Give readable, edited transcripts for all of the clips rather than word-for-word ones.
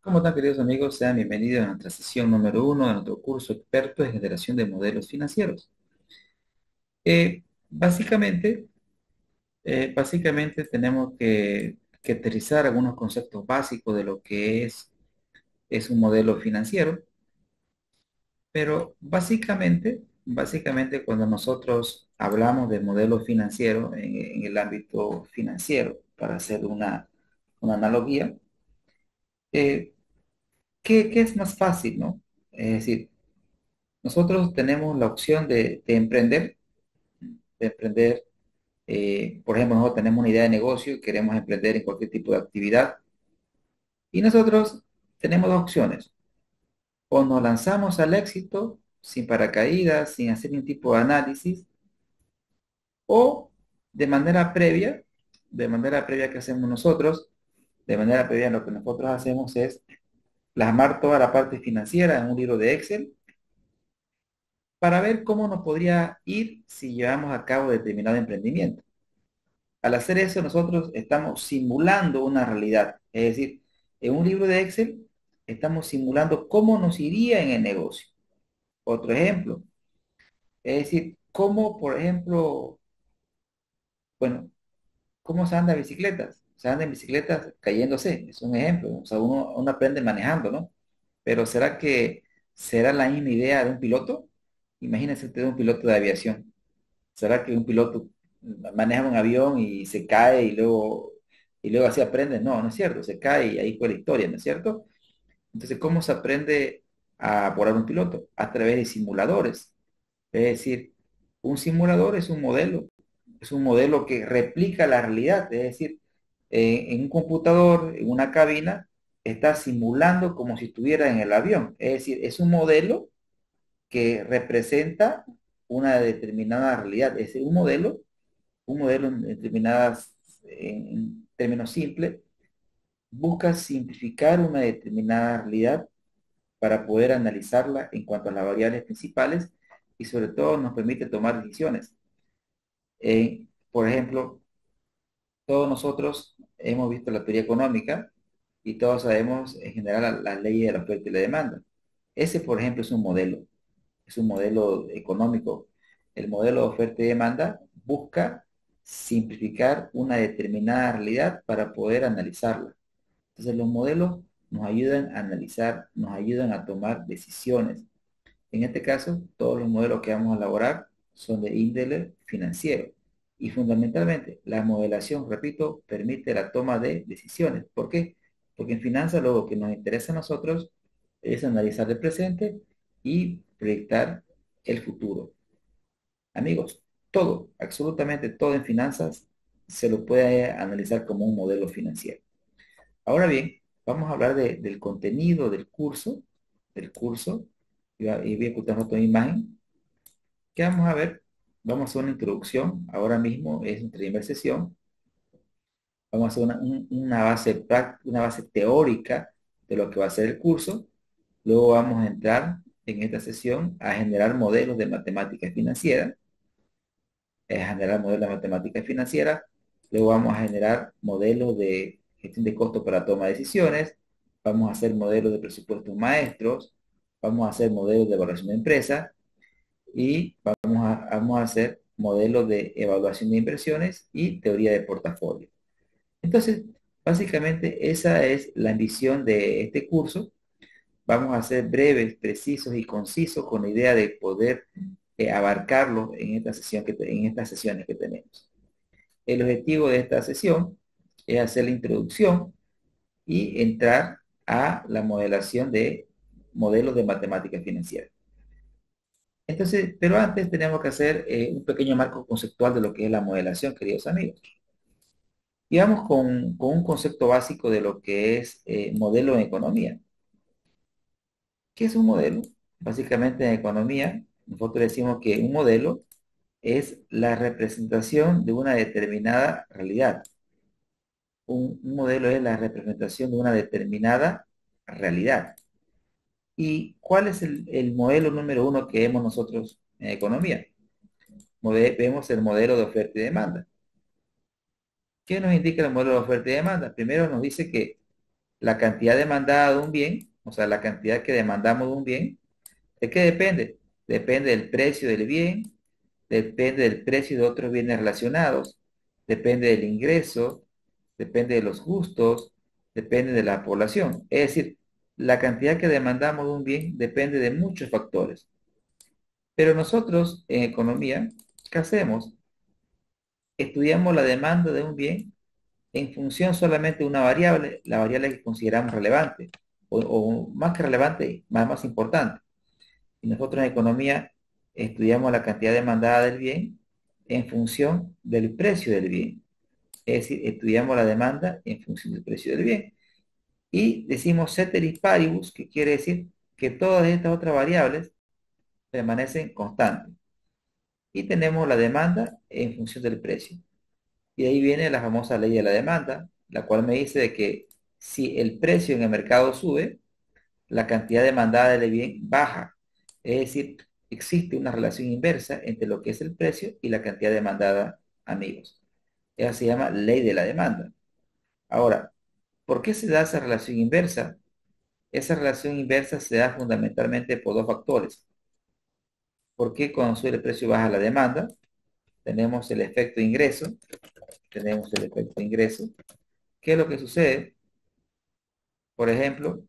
¿Cómo están, queridos amigos? Sean bienvenidos a nuestra sesión número uno de nuestro curso experto en generación de modelos financieros. Básicamente, básicamente tenemos que aterrizar algunos conceptos básicos de lo que es un modelo financiero, pero básicamente cuando nosotros hablamos de modelo financiero en el ámbito financiero, para hacer una analogía, eh, ¿qué es más fácil, no? Es decir, nosotros tenemos la opción de emprender. Por ejemplo, nosotros tenemos una idea de negocio y queremos emprender en cualquier tipo de actividad. Y nosotros tenemos dos opciones. O nos lanzamos al éxito sin paracaídas, sin hacer ningún tipo de análisis, o de manera previa, de manera previa que hacemos nosotros, de manera previa lo que nosotros hacemos es plasmar toda la parte financiera en un libro de Excel para ver cómo nos podría ir si llevamos a cabo determinado emprendimiento. Al hacer eso, nosotros estamos simulando una realidad. Es decir, en un libro de Excel estamos simulando cómo nos iría en el negocio. Otro ejemplo, es decir, cómo, por ejemplo, bueno, cómo se anda en bicicletas. Se anda en bicicletas cayéndose, es un ejemplo. O sea, uno aprende manejando, ¿no? Pero será la misma idea de un piloto? Imagínense usted un piloto de aviación. ¿Será que un piloto maneja un avión y se cae y luego así aprende? No, no es cierto, se cae y ahí fue la historia, ¿no es cierto? Entonces, ¿cómo se aprende a volar un piloto? A través de simuladores. Es decir, un simulador es un modelo que replica la realidad, es decir, en un computador, en una cabina, está simulando como si estuviera en el avión. Es decir, es un modelo que representa una determinada realidad. Es decir, un modelo en en términos simples, busca simplificar una determinada realidad para poder analizarla en cuanto a las variables principales y sobre todo nos permite tomar decisiones. Por ejemplo, todos nosotros hemos visto la teoría económica y todos sabemos en general las leyes de la oferta y la demanda. Ese, por ejemplo, es un modelo económico. El modelo de oferta y demanda busca simplificar una determinada realidad para poder analizarla. Entonces los modelos nos ayudan a analizar, nos ayudan a tomar decisiones. En este caso, todos los modelos que vamos a elaborar son de índole financiero. Y fundamentalmente, la modelación, repito, permite la toma de decisiones. ¿Por qué? Porque en finanzas lo que nos interesa a nosotros es analizar el presente y proyectar el futuro. Amigos, todo, absolutamente todo en finanzas se lo puede analizar como un modelo financiero. Ahora bien, vamos a hablar del contenido del curso, y voy a ocultar otra imagen. ¿Qué vamos a ver? Vamos a hacer una introducción, ahora mismo es nuestra primera sesión. Vamos a hacer una base teórica de lo que va a ser el curso. Luego vamos a entrar en esta sesión a generar modelos de matemática financiera, generar modelos de matemática financiera. Luego vamos a generar modelos de gestión de costos para toma de decisiones. Vamos a hacer modelos de presupuestos maestros. Vamos a hacer modelos de evaluación de empresa y vamos a hacer modelos de evaluación de inversiones y teoría de portafolio. Entonces, básicamente esa es la ambición de este curso. Vamos a ser breves, precisos y concisos con la idea de poder abarcarlo en en estas sesiones que tenemos. El objetivo de esta sesión es hacer la introducción y entrar a la modelación de modelos de matemática financiera. Entonces, pero antes tenemos que hacer un pequeño marco conceptual de lo que es la modelación, queridos amigos. Y vamos con un concepto básico de lo que es modelo en economía. ¿Qué es un modelo? Básicamente en economía, nosotros decimos que un modelo es la representación de una determinada realidad. Un modelo es la representación de una determinada realidad. ¿Y cuál es el modelo número uno que vemos nosotros en economía? Vemos el modelo de oferta y demanda. ¿Qué nos indica el modelo de oferta y demanda? Primero nos dice que la cantidad demandada de un bien, o sea, la cantidad que demandamos de un bien, ¿de qué depende? Depende del precio del bien, depende del precio de otros bienes relacionados, depende del ingreso, depende de los gustos, depende de la población. Es decir, la cantidad que demandamos de un bien depende de muchos factores. Pero nosotros en economía, ¿qué hacemos? Estudiamos la demanda de un bien en función solamente de una variable, la variable que consideramos relevante, o más que relevante, más importante. Y nosotros en economía estudiamos la cantidad demandada del bien en función del precio del bien. Es decir, estudiamos la demanda en función del precio del bien. Y decimos ceteris paribus, que quiere decir que todas estas otras variables permanecen constantes. Y tenemos la demanda en función del precio. Y de ahí viene la famosa ley de la demanda, la cual me dice de que si el precio en el mercado sube, la cantidad demandada del bien baja. Es decir, existe una relación inversa entre lo que es el precio y la cantidad demandada, amigos. Esa se llama ley de la demanda. Ahora, ¿por qué se da esa relación inversa? Esa relación inversa se da fundamentalmente por dos factores. Porque cuando sube el precio baja la demanda, tenemos el efecto ingreso, tenemos el efecto ingreso. ¿Qué es lo que sucede? Por ejemplo,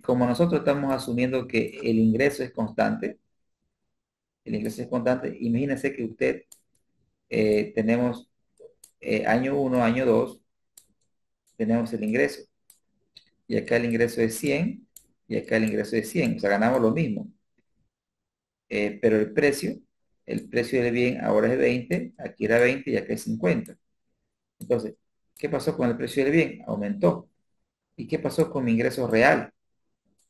como nosotros estamos asumiendo que el ingreso es constante, imagínense que usted tenemos año uno, año 2, tenemos el ingreso, y acá el ingreso es 100 y acá el ingreso es 100, o sea, ganamos lo mismo. Pero el precio del bien ahora es 20, aquí era 20 y acá es 50. Entonces, ¿qué pasó con el precio del bien? Aumentó. ¿Y qué pasó con mi ingreso real?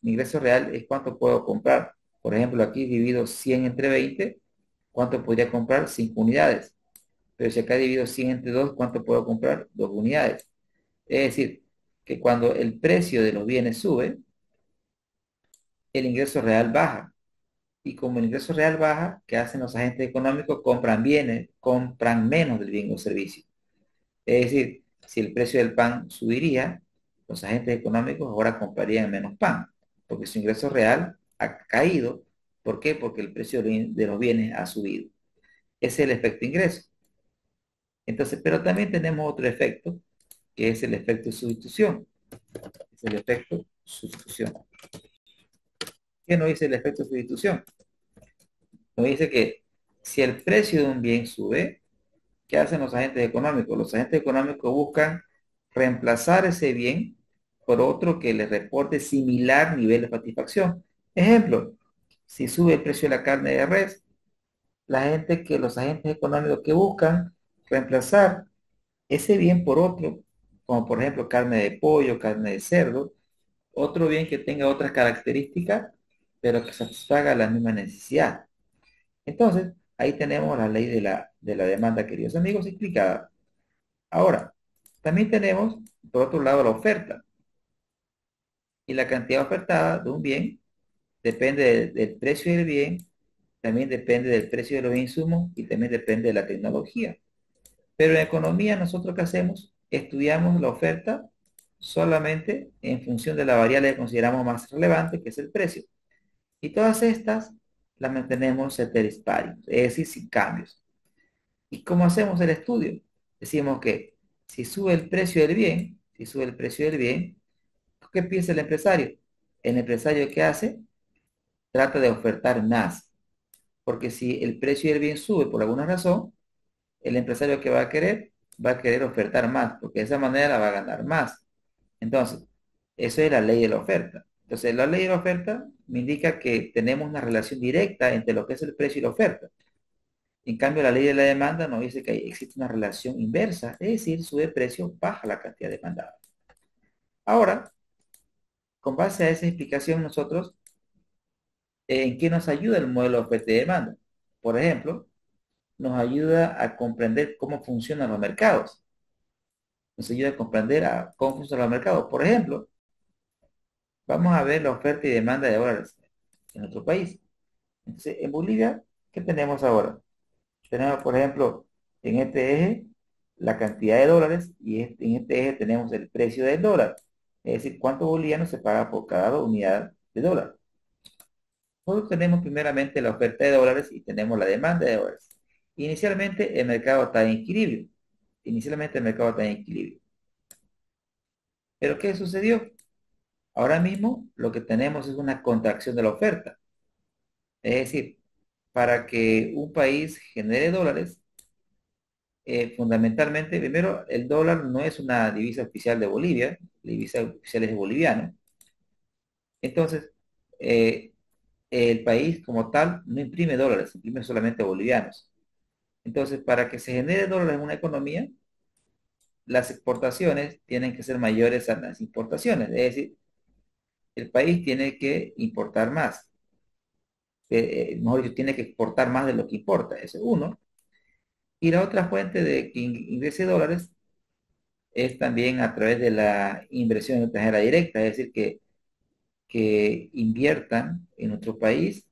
Mi ingreso real es cuánto puedo comprar. Por ejemplo, aquí divido 100 entre 20, ¿cuánto podría comprar? 5 unidades. Pero si acá divido 100 entre 2, ¿cuánto puedo comprar? 2 unidades. Es decir, que cuando el precio de los bienes sube, el ingreso real baja. Y como el ingreso real baja, ¿qué hacen los agentes económicos? Compran bienes, compran menos del bien o servicio. Es decir, si el precio del pan subiría, los agentes económicos ahora comprarían menos pan, porque su ingreso real ha caído. ¿Por qué? Porque el precio de los bienes ha subido. Ese es el efecto ingreso. Entonces, pero también tenemos otro efecto, que es el efecto sustitución. Es el efecto sustitución. ¿Qué nos dice el efecto sustitución? Nos dice que si el precio de un bien sube, ¿qué hacen los agentes económicos? Los agentes económicos buscan reemplazar ese bien por otro que les reporte similar nivel de satisfacción. Ejemplo, si sube el precio de la carne de res, los agentes económicos que buscan reemplazar ese bien por otro, como por ejemplo carne de pollo, carne de cerdo, otro bien que tenga otras características, pero que satisfaga la misma necesidad. Entonces, ahí tenemos la ley de la demanda, queridos amigos, explicada. Ahora, también tenemos, por otro lado, la oferta. Y la cantidad ofertada de un bien depende del precio del bien, también depende del precio de los insumos y también depende de la tecnología. Pero en economía, nosotros qué hacemos? Estudiamos la oferta solamente en función de la variable que consideramos más relevante, que es el precio. Y todas estas las mantenemos ceteris paribus, es decir, sin cambios. ¿Y cómo hacemos el estudio? Decimos que si sube el precio del bien, si sube el precio del bien, ¿qué piensa el empresario? El empresario, ¿qué hace? Trata de ofertar más. Porque si el precio del bien sube por alguna razón, el empresario que va a querer ofertar más, porque de esa manera va a ganar más. Entonces, eso es la ley de la oferta. Entonces, la ley de la oferta me indica que tenemos una relación directa entre lo que es el precio y la oferta. En cambio, la ley de la demanda nos dice que existe una relación inversa, es decir, sube el precio, baja la cantidad demandada. Ahora, con base a esa explicación, nosotros, ¿en qué nos ayuda el modelo de oferta y demanda? Por ejemplo, nos ayuda a comprender cómo funcionan los mercados. Nos ayuda a comprender cómo funcionan los mercados. Por ejemplo, vamos a ver la oferta y demanda de dólares en nuestro país. Entonces, en Bolivia, ¿qué tenemos ahora? Tenemos, por ejemplo, en este eje la cantidad de dólares y en este eje tenemos el precio del dólar. Es decir, cuántos bolivianos se paga por cada unidad de dólar. Nosotros tenemos primeramente la oferta de dólares y tenemos la demanda de dólares. Inicialmente el mercado está en equilibrio. Inicialmente el mercado está en equilibrio. Pero ¿qué sucedió? Ahora mismo lo que tenemos es una contracción de la oferta. Es decir, para que un país genere dólares, fundamentalmente, primero, el dólar no es una divisa oficial de Bolivia, la divisa oficial es boliviano. Entonces, eh, el país como tal no imprime dólares, imprime solamente bolivianos. Entonces, para que se genere dólares en una economía, las exportaciones tienen que ser mayores a las importaciones. Es decir, el país tiene que importar más. Mejor dicho, tiene que exportar más de lo que importa. Eso es uno. Y la otra fuente de que ingrese dólares es también a través de la inversión extranjera directa, es decir, que inviertan en nuestro país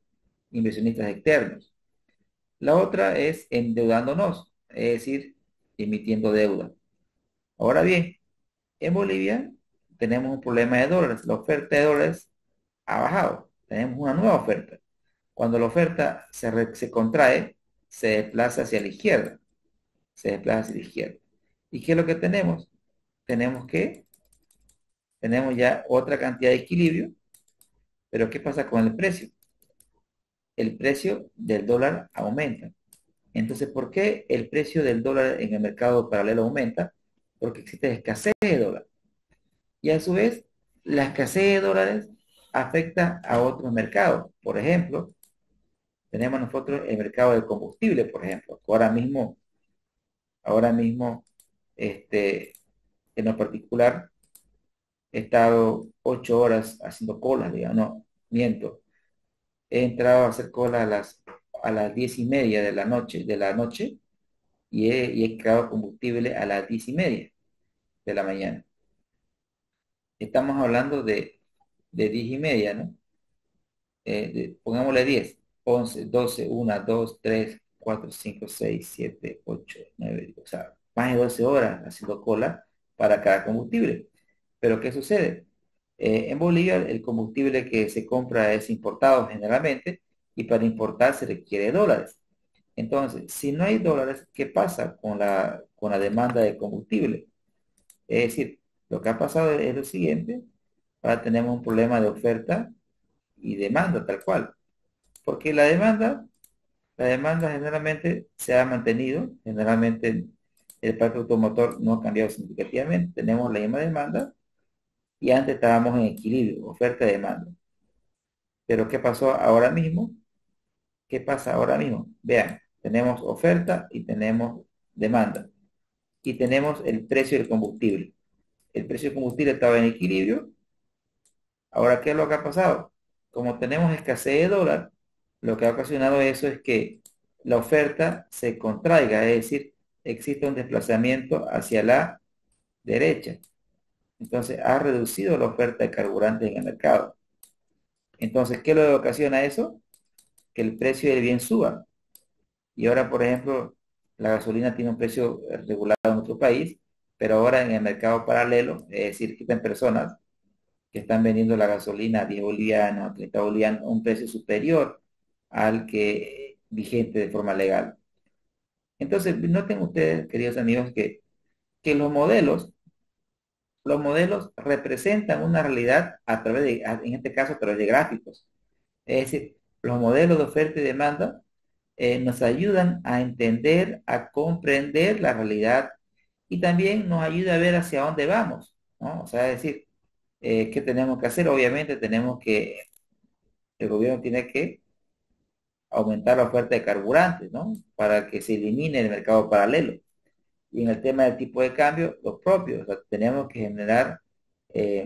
inversionistas externos. La otra es endeudándonos, es decir, emitiendo deuda. Ahora bien, en Bolivia tenemos un problema de dólares. La oferta de dólares ha bajado. Tenemos una nueva oferta. Cuando la oferta se contrae, se desplaza hacia la izquierda. Se desplaza hacia la izquierda. ¿Y qué es lo que tenemos? Tenemos que, tenemos ya otra cantidad de equilibrio, pero ¿qué pasa con el precio? El precio del dólar aumenta. Entonces, ¿por qué el precio del dólar en el mercado paralelo aumenta? Porque existe escasez de dólar. Y a su vez, la escasez de dólares afecta a otros mercados. Por ejemplo, tenemos nosotros el mercado del combustible, por ejemplo. Ahora mismo, este, en lo particular, he estado 8 horas haciendo colas, digamos, no, miento. He entrado a hacer cola a las 10:30 de la noche y he cargado combustible a las 10:30 de la mañana. Estamos hablando de 10:30, ¿no? Pongámosle 10, 11, 12, 1, 2, 3, 4, 5, 6, 7, 8, 9, o sea, más de 12 horas haciendo cola para cada combustible. Pero ¿qué sucede? En Bolivia el combustible que se compra es importado generalmente y para importar se requiere dólares. Entonces, si no hay dólares, ¿qué pasa con la demanda de combustible? Es decir, lo que ha pasado es lo siguiente: ahora tenemos un problema de oferta y demanda tal cual. Porque la demanda generalmente se ha mantenido, generalmente el parque automotor no ha cambiado significativamente, tenemos la misma demanda y antes estábamos en equilibrio, oferta y demanda. Pero ¿qué pasó ahora mismo? ¿Qué pasa ahora mismo? Vean, tenemos oferta y tenemos demanda y tenemos el precio del combustible. El precio del combustible estaba en equilibrio. Ahora, ¿qué es lo que ha pasado? Como tenemos escasez de dólar, lo que ha ocasionado eso es que la oferta se contraiga, es decir, existe un desplazamiento hacia la derecha. Entonces, ha reducido la oferta de carburantes en el mercado. Entonces, ¿qué es lo que ocasiona eso? Que el precio del bien suba. Y ahora, por ejemplo, la gasolina tiene un precio regulado en nuestro país, pero ahora en el mercado paralelo, es decir, existen personas que están vendiendo la gasolina a 10 bolivianos, a 30 bolivianos, a un precio superior al que vigente de forma legal. Entonces, noten ustedes, queridos amigos, que los modelos representan una realidad a través en este caso, a través de gráficos. Es decir, los modelos de oferta y demanda nos ayudan a entender, a comprender la realidad y también nos ayuda a ver hacia dónde vamos, ¿no? O sea, es decir, ¿qué tenemos que hacer? Obviamente el gobierno tiene que aumentar la oferta de carburantes, ¿no? Para que se elimine el mercado paralelo. Y en el tema del tipo de cambio, los propios. O sea, tenemos que generar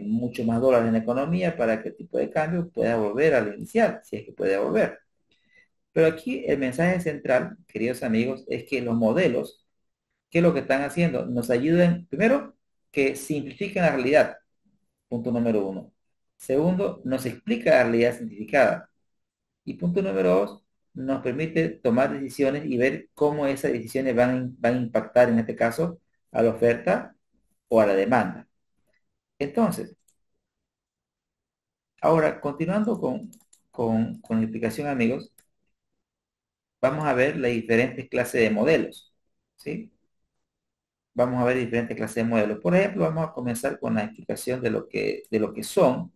mucho más dólares en la economía para que el tipo de cambio pueda volver al inicial, si es que puede volver. Pero aquí el mensaje central, queridos amigos, es que los modelos, ¿qué es lo que están haciendo? Nos ayudan, primero, que simplifiquen la realidad, punto número uno. Segundo, nos explica la realidad simplificada. Y punto número dos, nos permite tomar decisiones y ver cómo esas decisiones van a impactar, en este caso, a la oferta o a la demanda. Entonces, Ahora, continuando con la explicación, amigos, vamos a ver las diferentes clases de modelos, ¿sí? Vamos a ver diferentes clases de modelos. Por ejemplo, vamos a comenzar con la explicación de lo que son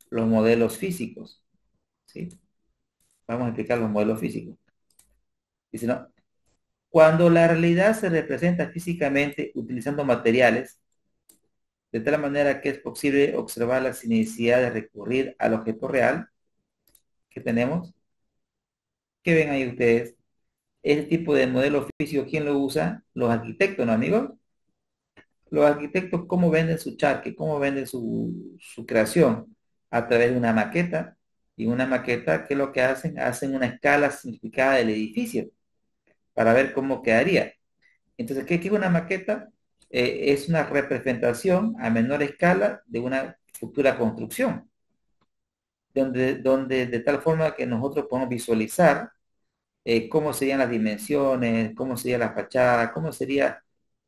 los modelos físicos, ¿sí? Vamos a explicar los modelos físicos. Dice, no, cuando la realidad se representa físicamente utilizando materiales, de tal manera que es posible observarla sin necesidad de recurrir al objeto real que tenemos, que ven ahí ustedes, este tipo de modelo físico, ¿quién lo usa? Los arquitectos, ¿no, amigos? Los arquitectos, ¿cómo venden su charque? ¿Cómo venden su creación? A través de una maqueta. Y una maqueta, ¿qué es lo que hacen? Hacen una escala simplificada del edificio para ver cómo quedaría. Entonces, ¿qué es una maqueta? Es una representación a menor escala de una futura construcción, donde de tal forma que nosotros podemos visualizar cómo serían las dimensiones, cómo sería la fachada, cómo sería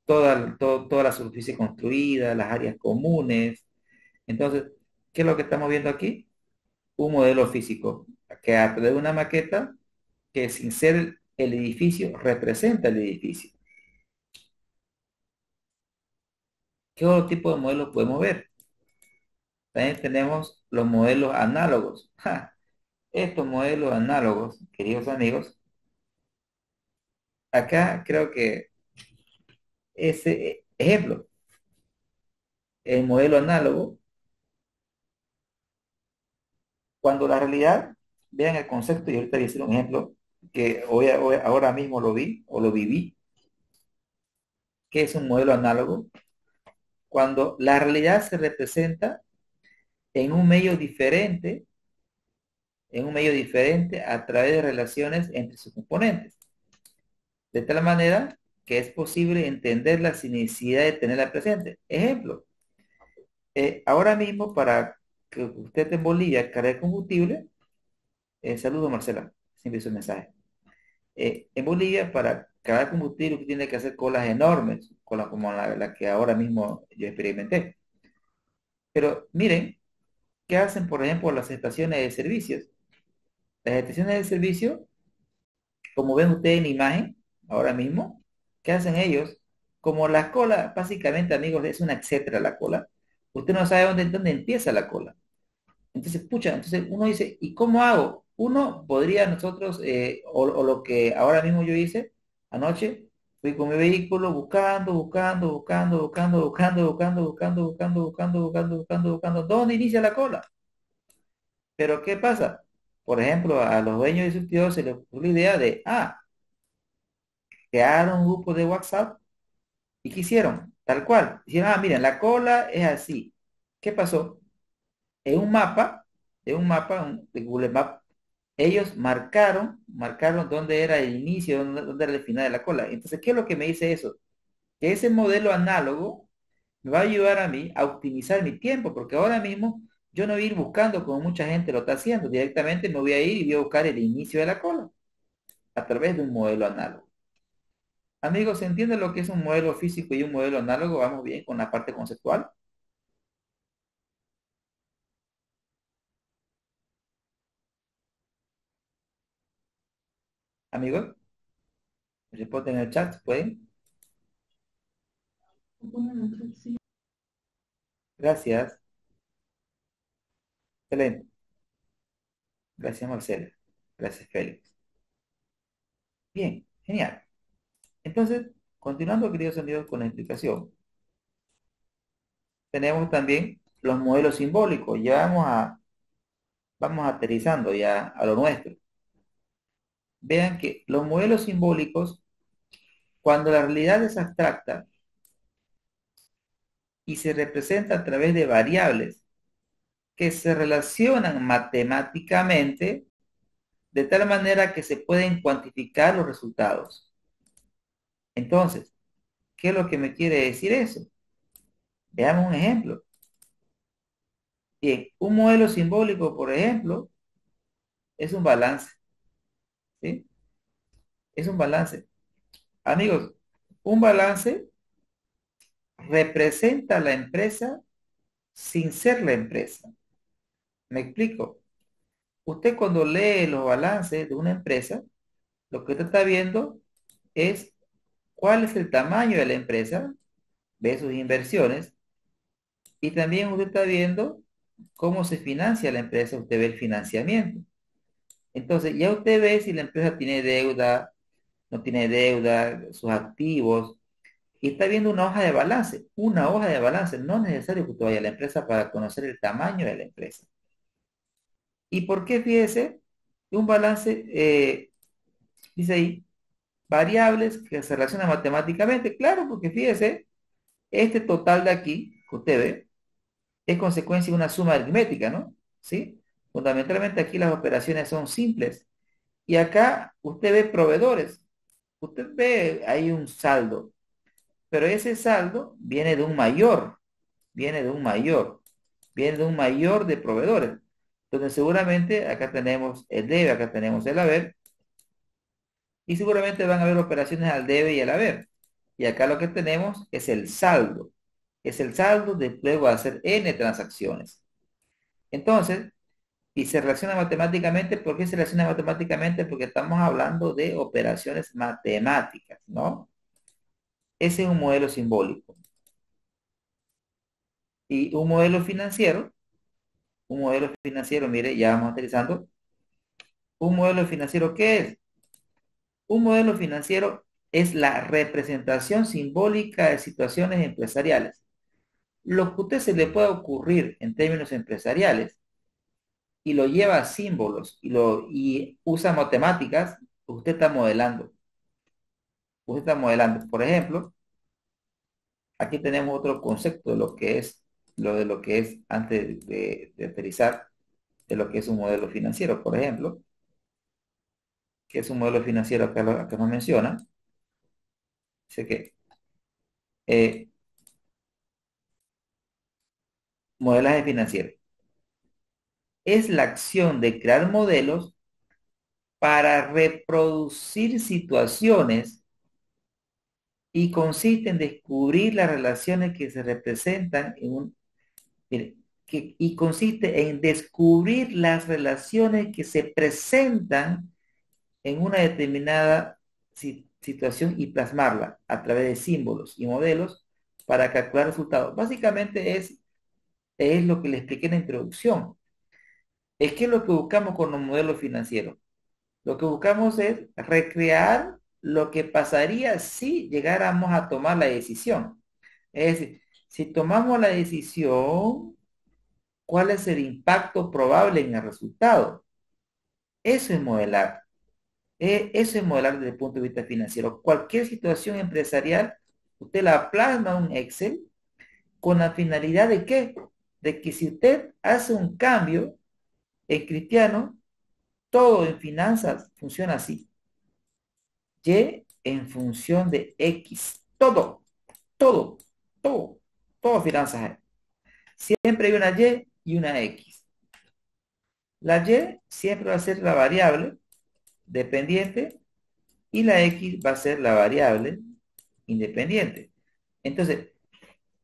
toda la superficie construida, las áreas comunes. Entonces, ¿qué es lo que estamos viendo aquí? Un modelo físico que a través de una maqueta que sin ser el edificio representa el edificio. ¿Qué otro tipo de modelos podemos ver? También tenemos los modelos análogos. ¡Ja! Estos modelos análogos, queridos amigos, acá creo que ese ejemplo, el modelo análogo, cuando la realidad, vean el concepto, y ahorita voy a decir un ejemplo que ahora mismo lo vi o lo viví, que es un modelo análogo, cuando la realidad se representa en un medio diferente, a través de relaciones entre sus componentes, de tal manera que es posible entenderla sin necesidad de tenerla presente. Ejemplo, ahora mismo para que usted en Bolivia cargue combustible, saludo Marcela, siempre su mensaje. En Bolivia, para cargar combustible, usted tiene que hacer colas enormes, colas como la que ahora mismo yo experimenté. Pero miren, ¿qué hacen, por ejemplo, las estaciones de servicios? Las estaciones de servicio, como ven ustedes en la imagen, ahora mismo, ¿qué hacen ellos? Como la cola, básicamente, amigos, es una etcétera la cola. Usted no sabe dónde empieza la cola. Entonces, pucha, entonces uno dice, ¿y cómo hago? Uno podría nosotros, o lo que ahora mismo yo hice anoche, fui con mi vehículo buscando, ¿dónde inicia la cola? Pero ¿qué pasa? Por ejemplo, a los dueños de surtidor se les ocurrió la idea de, crear un grupo de WhatsApp. ¿Y qué hicieron? Tal cual. Dijeron, miren, la cola es así. ¿Qué pasó? En un mapa, de Google Maps, ellos marcaron dónde era el inicio, dónde era el final de la cola. Entonces, ¿qué es lo que me dice eso? Que ese modelo análogo me va a ayudar a mí a optimizar mi tiempo, porque ahora mismo yo no voy a ir buscando como mucha gente lo está haciendo. Directamente me voy a ir y voy a buscar el inicio de la cola a través de un modelo análogo. Amigos, ¿se entiende lo que es un modelo físico y un modelo análogo? Vamos bien con la parte conceptual. Amigos, responden en el chat, ¿pueden? Gracias. Excelente. Gracias, Marcela. Gracias, Félix. Bien, genial. Entonces, continuando, queridos amigos, con la explicación, tenemos también los modelos simbólicos. Ya vamos aterrizando ya a lo nuestro. Vean que los modelos simbólicos, cuando la realidad es abstracta y se representa a través de variables que se relacionan matemáticamente de tal manera que se pueden cuantificar los resultados. Entonces, ¿qué es lo que me quiere decir eso? Veamos un ejemplo. Bien, un modelo simbólico, por ejemplo, es un balance, ¿sí? Es un balance. Amigos, un balance representa a la empresa sin ser la empresa. Me explico. Usted cuando lee los balances de una empresa, lo que usted está viendo es cuál es el tamaño de la empresa, ve sus inversiones y también usted está viendo cómo se financia la empresa, usted ve el financiamiento. Entonces, ya usted ve si la empresa tiene deuda, no tiene deuda, sus activos, y está viendo una hoja de balance. No es necesario que usted vaya a la empresa para conocer el tamaño de la empresa. ¿Y por qué? Fíjese, un balance, dice ahí, variables que se relacionan matemáticamente. Claro, porque fíjese, este total de aquí, que usted ve, es consecuencia de una suma aritmética, ¿no? ¿Sí? Fundamentalmente aquí las operaciones son simples. Y acá usted ve proveedores. Usted ve, hay un saldo, pero ese saldo viene de un mayor, viene de un mayor, viene de un mayor de proveedores. Entonces seguramente acá tenemos el debe, acá tenemos el haber, y seguramente van a haber operaciones al debe y al haber. Y acá lo que tenemos es el saldo de luego de hacer n transacciones. Entonces, y se relaciona matemáticamente. ¿Por qué se relaciona matemáticamente? Porque estamos hablando de operaciones matemáticas, ¿no? Ese es un modelo simbólico. Y un modelo financiero, mire, ya vamos utilizando. ¿Un modelo financiero qué es? Un modelo financiero es la representación simbólica de situaciones empresariales. Lo que a usted se le pueda ocurrir en términos empresariales y lo lleva a símbolos y usa matemáticas, usted está modelando. Usted está modelando. Por ejemplo, aquí tenemos otro concepto de lo que es, de lo que es antes de aterrizar, de lo que es un modelo financiero. Por ejemplo, que es un modelo financiero acá nos menciona, dice que eh, modelaje financiero es la acción de crear modelos para reproducir situaciones y consiste en descubrir las relaciones que se representan en un, mire, y consiste en descubrir las relaciones que se presentan en una determinada situación y plasmarla a través de símbolos y modelos para calcular resultados. Básicamente es lo que le expliqué en la introducción. Es que lo que buscamos con los modelos financieros. Lo que buscamos es recrear lo que pasaría si llegáramos a tomar la decisión. Es decir, si tomamos la decisión, ¿cuál es el impacto probable en el resultado? Eso es modelar. Eso es modelar desde el punto de vista financiero. Cualquier situación empresarial, usted la plasma en un Excel con la finalidad de qué? De que si usted hace un cambio en cristiano, todo en finanzas funciona así. Y en función de X. Todo, todo, todo finanzas. Siempre hay una Y y una X. La Y siempre va a ser la variable dependiente y la X va a ser la variable independiente. Entonces,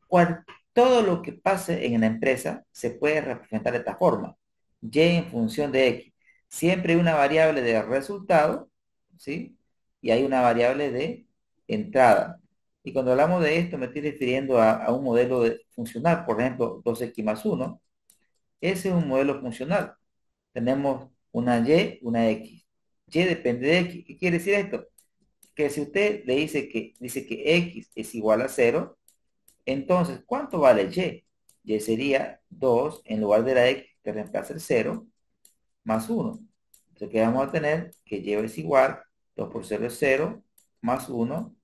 cual- todo lo que pase en la empresa se puede representar de esta forma. Y en función de X. Siempre hay una variable de resultado, ¿sí? Y hay una variable de entrada. Y cuando hablamos de esto, me estoy refiriendo a un modelo funcional, por ejemplo, 2X más uno. Ese es un modelo funcional. Tenemos una Y, una X. Y depende de X. ¿Qué quiere decir esto? Que si usted le dice que X es igual a cero, entonces, ¿cuánto vale Y? Y sería 2 en lugar de la X que reemplaza el cero más uno. Entonces, ¿qué vamos a tener? Que Y es igual, 2 por cero es cero más uno,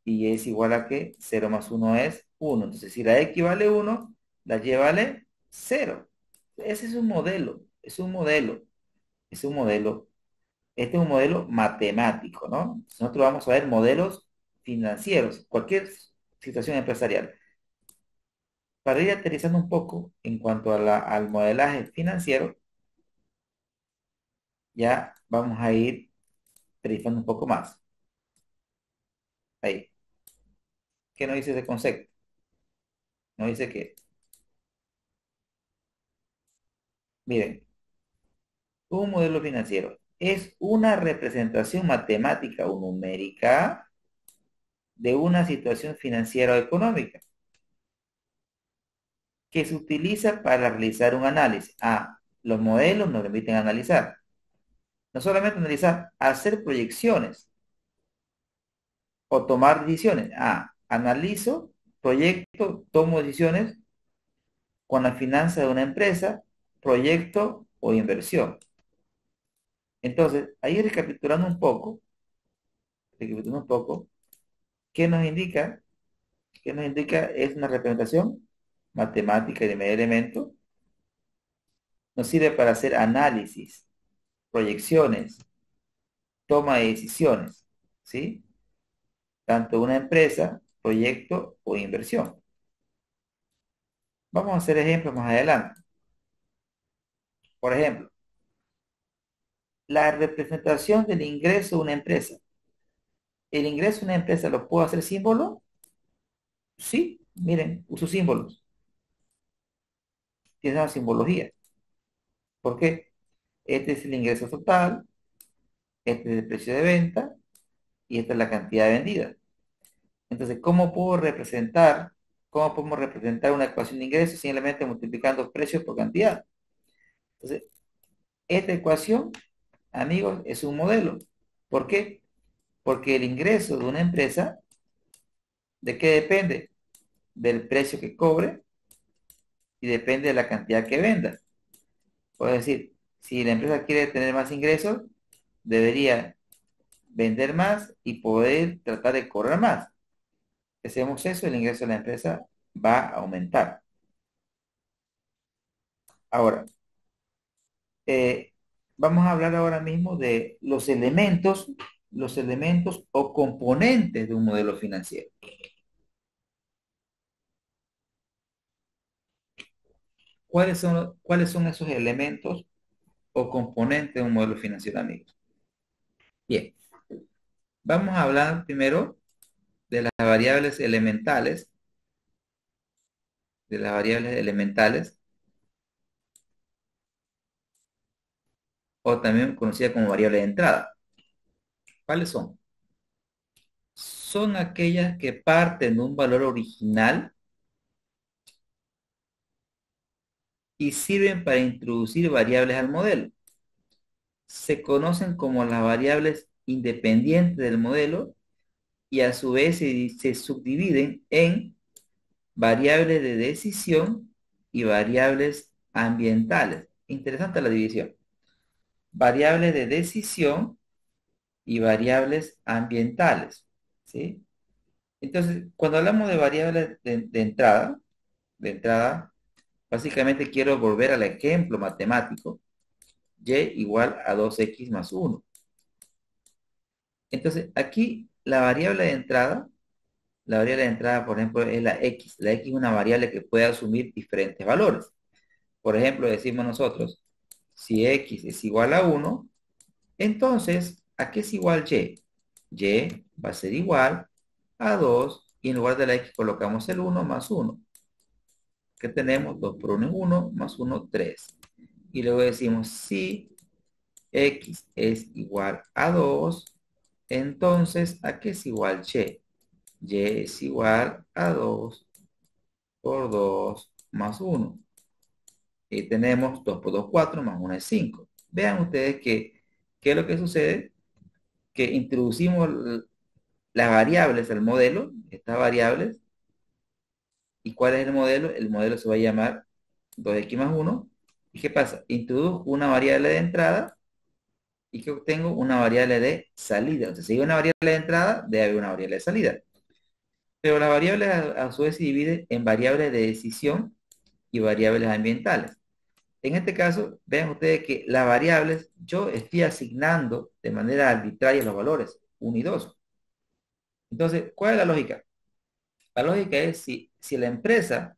y Y es igual a que cero más uno es uno. Entonces, si la X vale uno, la Y vale cero. Ese es un modelo, es un modelo, es un modelo. Este es un modelo matemático, ¿no? Nosotros vamos a ver modelos financieros, cualquier situación empresarial. Para ir aterrizando un poco en cuanto a al modelaje financiero, ya vamos a ir aterrizando un poco más. Ahí. ¿Qué nos dice ese concepto? Nos dice que Miren, un modelo financiero es una representación matemática o numérica de una situación financiera o económica que se utiliza para realizar un análisis. Los modelos nos permiten analizar. No solamente analizar, hacer proyecciones o tomar decisiones. Analizo, proyecto, tomo decisiones con la finanza de una empresa, proyecto o inversión. Entonces, ahí recapitulando un poco, ¿qué nos indica? ¿Qué nos indica? Es una representación matemática y de medio elemento. Nos sirve para hacer análisis, proyecciones, toma de decisiones, ¿sí? Tanto una empresa, proyecto o inversión. Vamos a hacer ejemplos más adelante. Por ejemplo, la representación del ingreso de una empresa. ¿El ingreso de una empresa lo puedo hacer símbolo? Sí, miren, uso símbolos. Tiene una simbología. ¿Por qué? Este es el ingreso total, este es el precio de venta y esta es la cantidad vendida. Entonces, cómo podemos representar una ecuación de ingresos simplemente multiplicando precios por cantidad? Entonces, esta ecuación, amigos, es un modelo. ¿Por qué? Porque el ingreso de una empresa, ¿de qué depende? Del precio que cobre y depende de la cantidad que venda. Por decir, si la empresa quiere tener más ingresos, debería vender más y poder tratar de cobrar más. Si hacemos eso, el ingreso de la empresa va a aumentar. Ahora, eh, vamos a hablar ahora mismo de los elementos o componentes de un modelo financiero. ¿Cuáles son esos elementos o componentes de un modelo financiero, amigos? Bien, vamos a hablar primero de las variables elementales, de las variables elementales, o también conocida como variable de entrada. ¿Cuáles son? Son aquellas que parten de un valor original y sirven para introducir variables al modelo. Se conocen como las variables independientes del modelo y a su vez se subdividen en variables de decisión y variables ambientales. Interesante la división. Variables de decisión y variables ambientales, ¿sí? Entonces, cuando hablamos de variables de entrada, básicamente quiero volver al ejemplo matemático, y igual a 2x más 1. Entonces, aquí la variable de entrada, por ejemplo, es la x. La x es una variable que puede asumir diferentes valores. Por ejemplo, decimos nosotros, si x es igual a 1, entonces, ¿a qué es igual y? Y va a ser igual a 2 y en lugar de la x colocamos el 1 más 1. ¿Qué tenemos? 2 por 1 es 1, más 1, 3. Y luego decimos, si x es igual a 2, entonces, ¿a qué es igual y? Y es igual a 2 por 2 más 1. Y tenemos 2 por 2, 4, más 1 es 5. Vean ustedes qué es lo que sucede, que introducimos las variables al modelo, estas variables, ¿y cuál es el modelo? El modelo se va a llamar 2x más 1. ¿Y qué pasa? Introduzco una variable de entrada y que obtengo una variable de salida. Entonces, si hay una variable de entrada, debe haber una variable de salida. Pero las variables a su vez se dividen en variables de decisión y variables ambientales. En este caso, vean ustedes que las variables yo estoy asignando de manera arbitraria los valores 1 y 2. Entonces, ¿cuál es la lógica? La lógica es si la empresa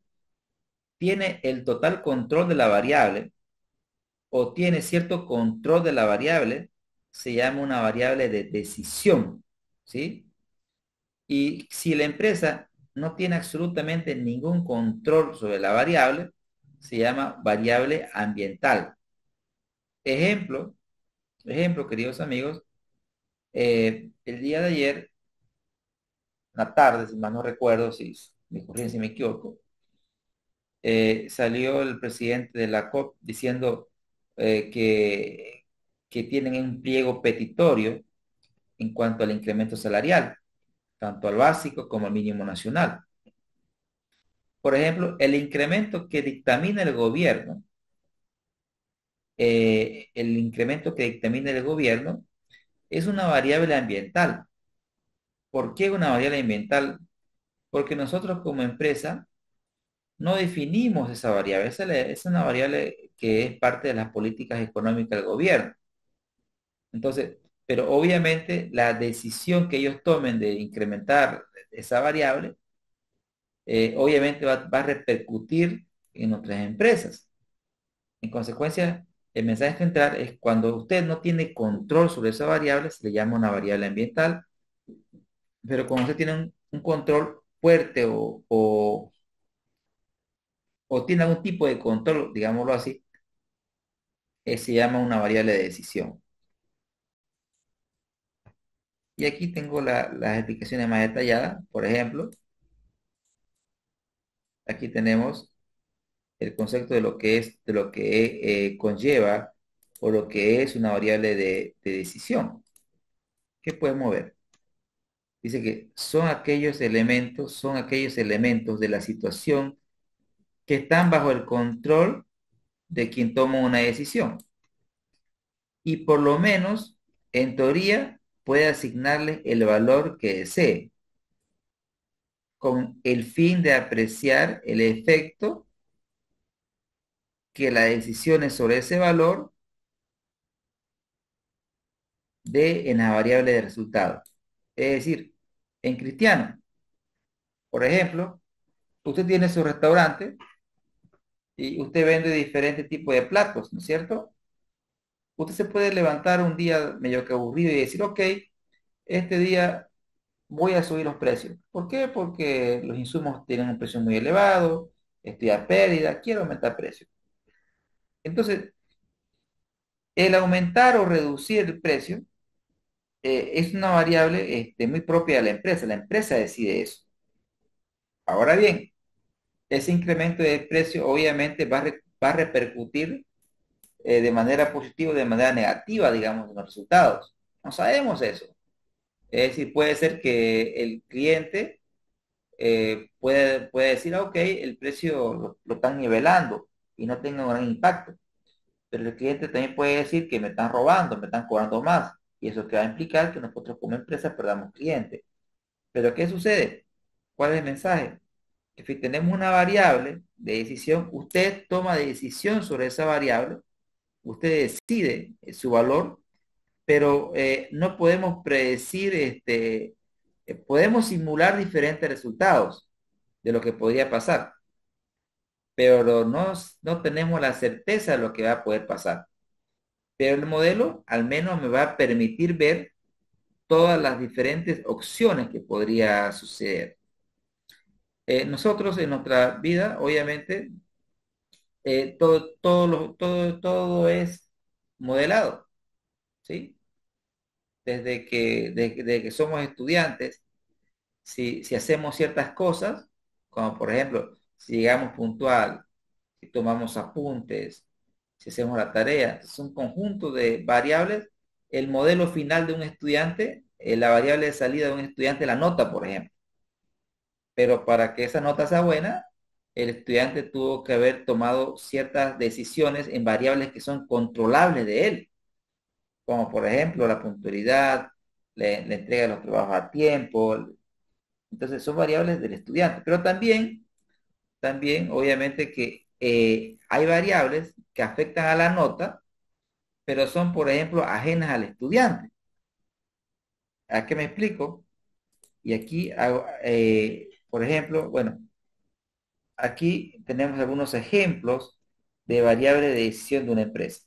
tiene el total control de la variable o tiene cierto control de la variable, se llama una variable de decisión, ¿sí? Y si la empresa no tiene absolutamente ningún control sobre la variable, se llama variable ambiental. Ejemplo, queridos amigos, el día de ayer, la tarde, si mal no recuerdo, si me corrigen si me equivoco, salió el presidente de la COP diciendo que tienen un pliego petitorio en cuanto al incremento salarial, tanto al básico como al mínimo nacional. Por ejemplo, el incremento que dictamina el gobierno, es una variable ambiental. ¿Por qué una variable ambiental? Porque nosotros como empresa no definimos esa variable. Es una variable que es parte de las políticas económicas del gobierno. Entonces, pero obviamente la decisión que ellos tomen de incrementar esa variable, obviamente va a repercutir en otras empresas. En consecuencia, el mensaje central es cuando usted no tiene control sobre esa variable, se le llama una variable ambiental, pero cuando usted tiene un control fuerte o tiene algún tipo de control, digámoslo así, se llama una variable de decisión. Y aquí tengo las explicaciones más detalladas. Por ejemplo, aquí tenemos el concepto de lo que conlleva o lo que es una variable de decisión. ¿Qué podemos ver? Dice que son aquellos elementos de la situación que están bajo el control de quien toma una decisión. Y por lo menos, en teoría, puede asignarle el valor que desee, con el fin de apreciar el efecto que las decisiones sobre ese valor dé en la variable de resultado. Es decir, en cristiano, por ejemplo, usted tiene su restaurante y usted vende diferentes tipos de platos, ¿no es cierto? Usted se puede levantar un día medio que aburrido y decir, ok, este día voy a subir los precios. ¿Por qué? Porque los insumos tienen un precio muy elevado, estoy a pérdida, quiero aumentar precios. Entonces, el aumentar o reducir el precio es una variable muy propia de la empresa. La empresa decide eso. Ahora bien, ese incremento de precio obviamente va a repercutir de manera positiva o de manera negativa, digamos, en los resultados. No sabemos eso. Es decir, puede ser que el cliente puede decir, ok, el precio lo están nivelando y no tenga un gran impacto. Pero el cliente también puede decir que me están robando, me están cobrando más. Y eso que va a implicar que nosotros como empresa perdamos clientes. Pero ¿qué sucede? ¿Cuál es el mensaje? Que si tenemos una variable de decisión, usted toma decisión sobre esa variable, usted decide su valor, pero no podemos predecir, podemos simular diferentes resultados de lo que podría pasar, pero no tenemos la certeza de lo que va a poder pasar. Pero el modelo al menos me va a permitir ver todas las diferentes opciones que podría suceder. Nosotros en nuestra vida, obviamente, todo es modelado, ¿sí? Desde que somos estudiantes, si hacemos ciertas cosas, como por ejemplo, si llegamos puntual, si tomamos apuntes, si hacemos la tarea, es un conjunto de variables. El modelo final de un estudiante, la variable de salida de un estudiante, la nota, por ejemplo. Pero para que esa nota sea buena, el estudiante tuvo que haber tomado ciertas decisiones en variables que son controlables de él, como por ejemplo la puntualidad, la entrega de los trabajos a tiempo. Entonces son variables del estudiante, pero también obviamente que hay variables que afectan a la nota, pero son, por ejemplo, ajenas al estudiante. ¿A qué me explico? Y aquí hago, por ejemplo, bueno, aquí tenemos algunos ejemplos de variable de decisión de una empresa.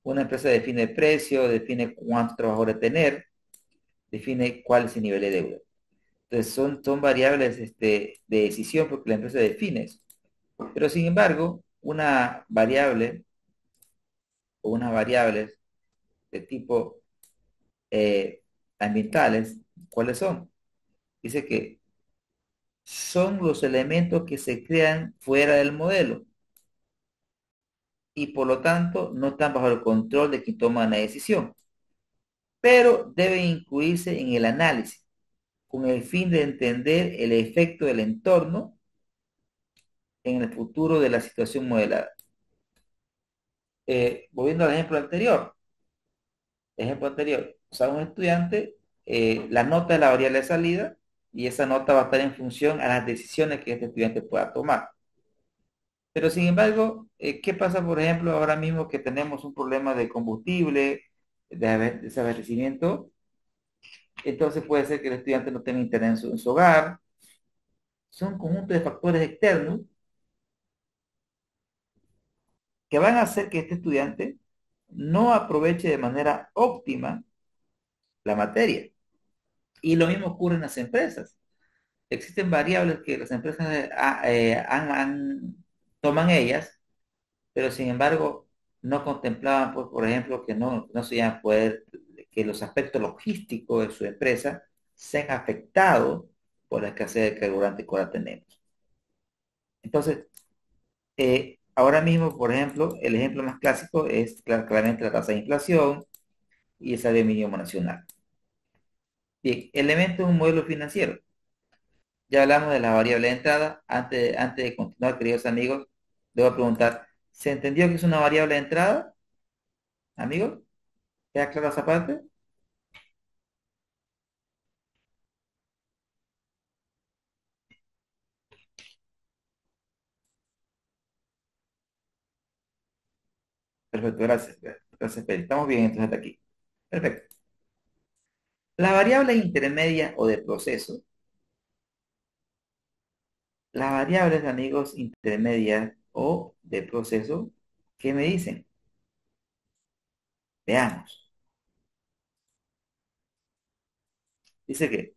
Una empresa define el precio, define cuántos trabajadores tener, define cuál es el nivel de deuda. Entonces son variables de decisión porque la empresa define eso. Pero sin embargo, una variable o unas variables de tipo eh, ambientales, ¿cuáles son? Dice que son los elementos que se crean fuera del modelo y por lo tanto no están bajo el control de quien toma la decisión, pero deben incluirse en el análisis con el fin de entender el efecto del entorno en el futuro de la situación modelada. Volviendo al ejemplo anterior, o sea, un estudiante, la nota es la variable de salida y esa nota va a estar en función a las decisiones que este estudiante pueda tomar. Pero sin embargo, ¿qué pasa, por ejemplo, ahora mismo que tenemos un problema de combustible, de desabastecimiento? Entonces puede ser que el estudiante no tenga internet en su hogar. Son un conjunto de factores externos que van a hacer que este estudiante no aproveche de manera óptima la materia. Y lo mismo ocurre en las empresas. Existen variables que las empresas toman ellas, pero sin embargo no contemplaban, pues, por ejemplo, que no se iban a poder, que los aspectos logísticos de su empresa sean afectados por la escasez de carburante que ahora tenemos. Entonces, ahora mismo, por ejemplo, el ejemplo más clásico es claramente la tasa de inflación y esa de mínimo nacional. Bien, elementos de un modelo financiero. Ya hablamos de la variable de entrada. Antes de continuar, queridos amigos, debo preguntar, ¿se entendió que es una variable de entrada, amigos? ¿Queda clara esa parte? Perfecto, gracias. Gracias, Peri. Estamos bien entonces hasta aquí. Perfecto. Las variables intermedias o de proceso. Las variables, amigos, intermedias o de proceso, ¿qué me dicen? Veamos. Dice que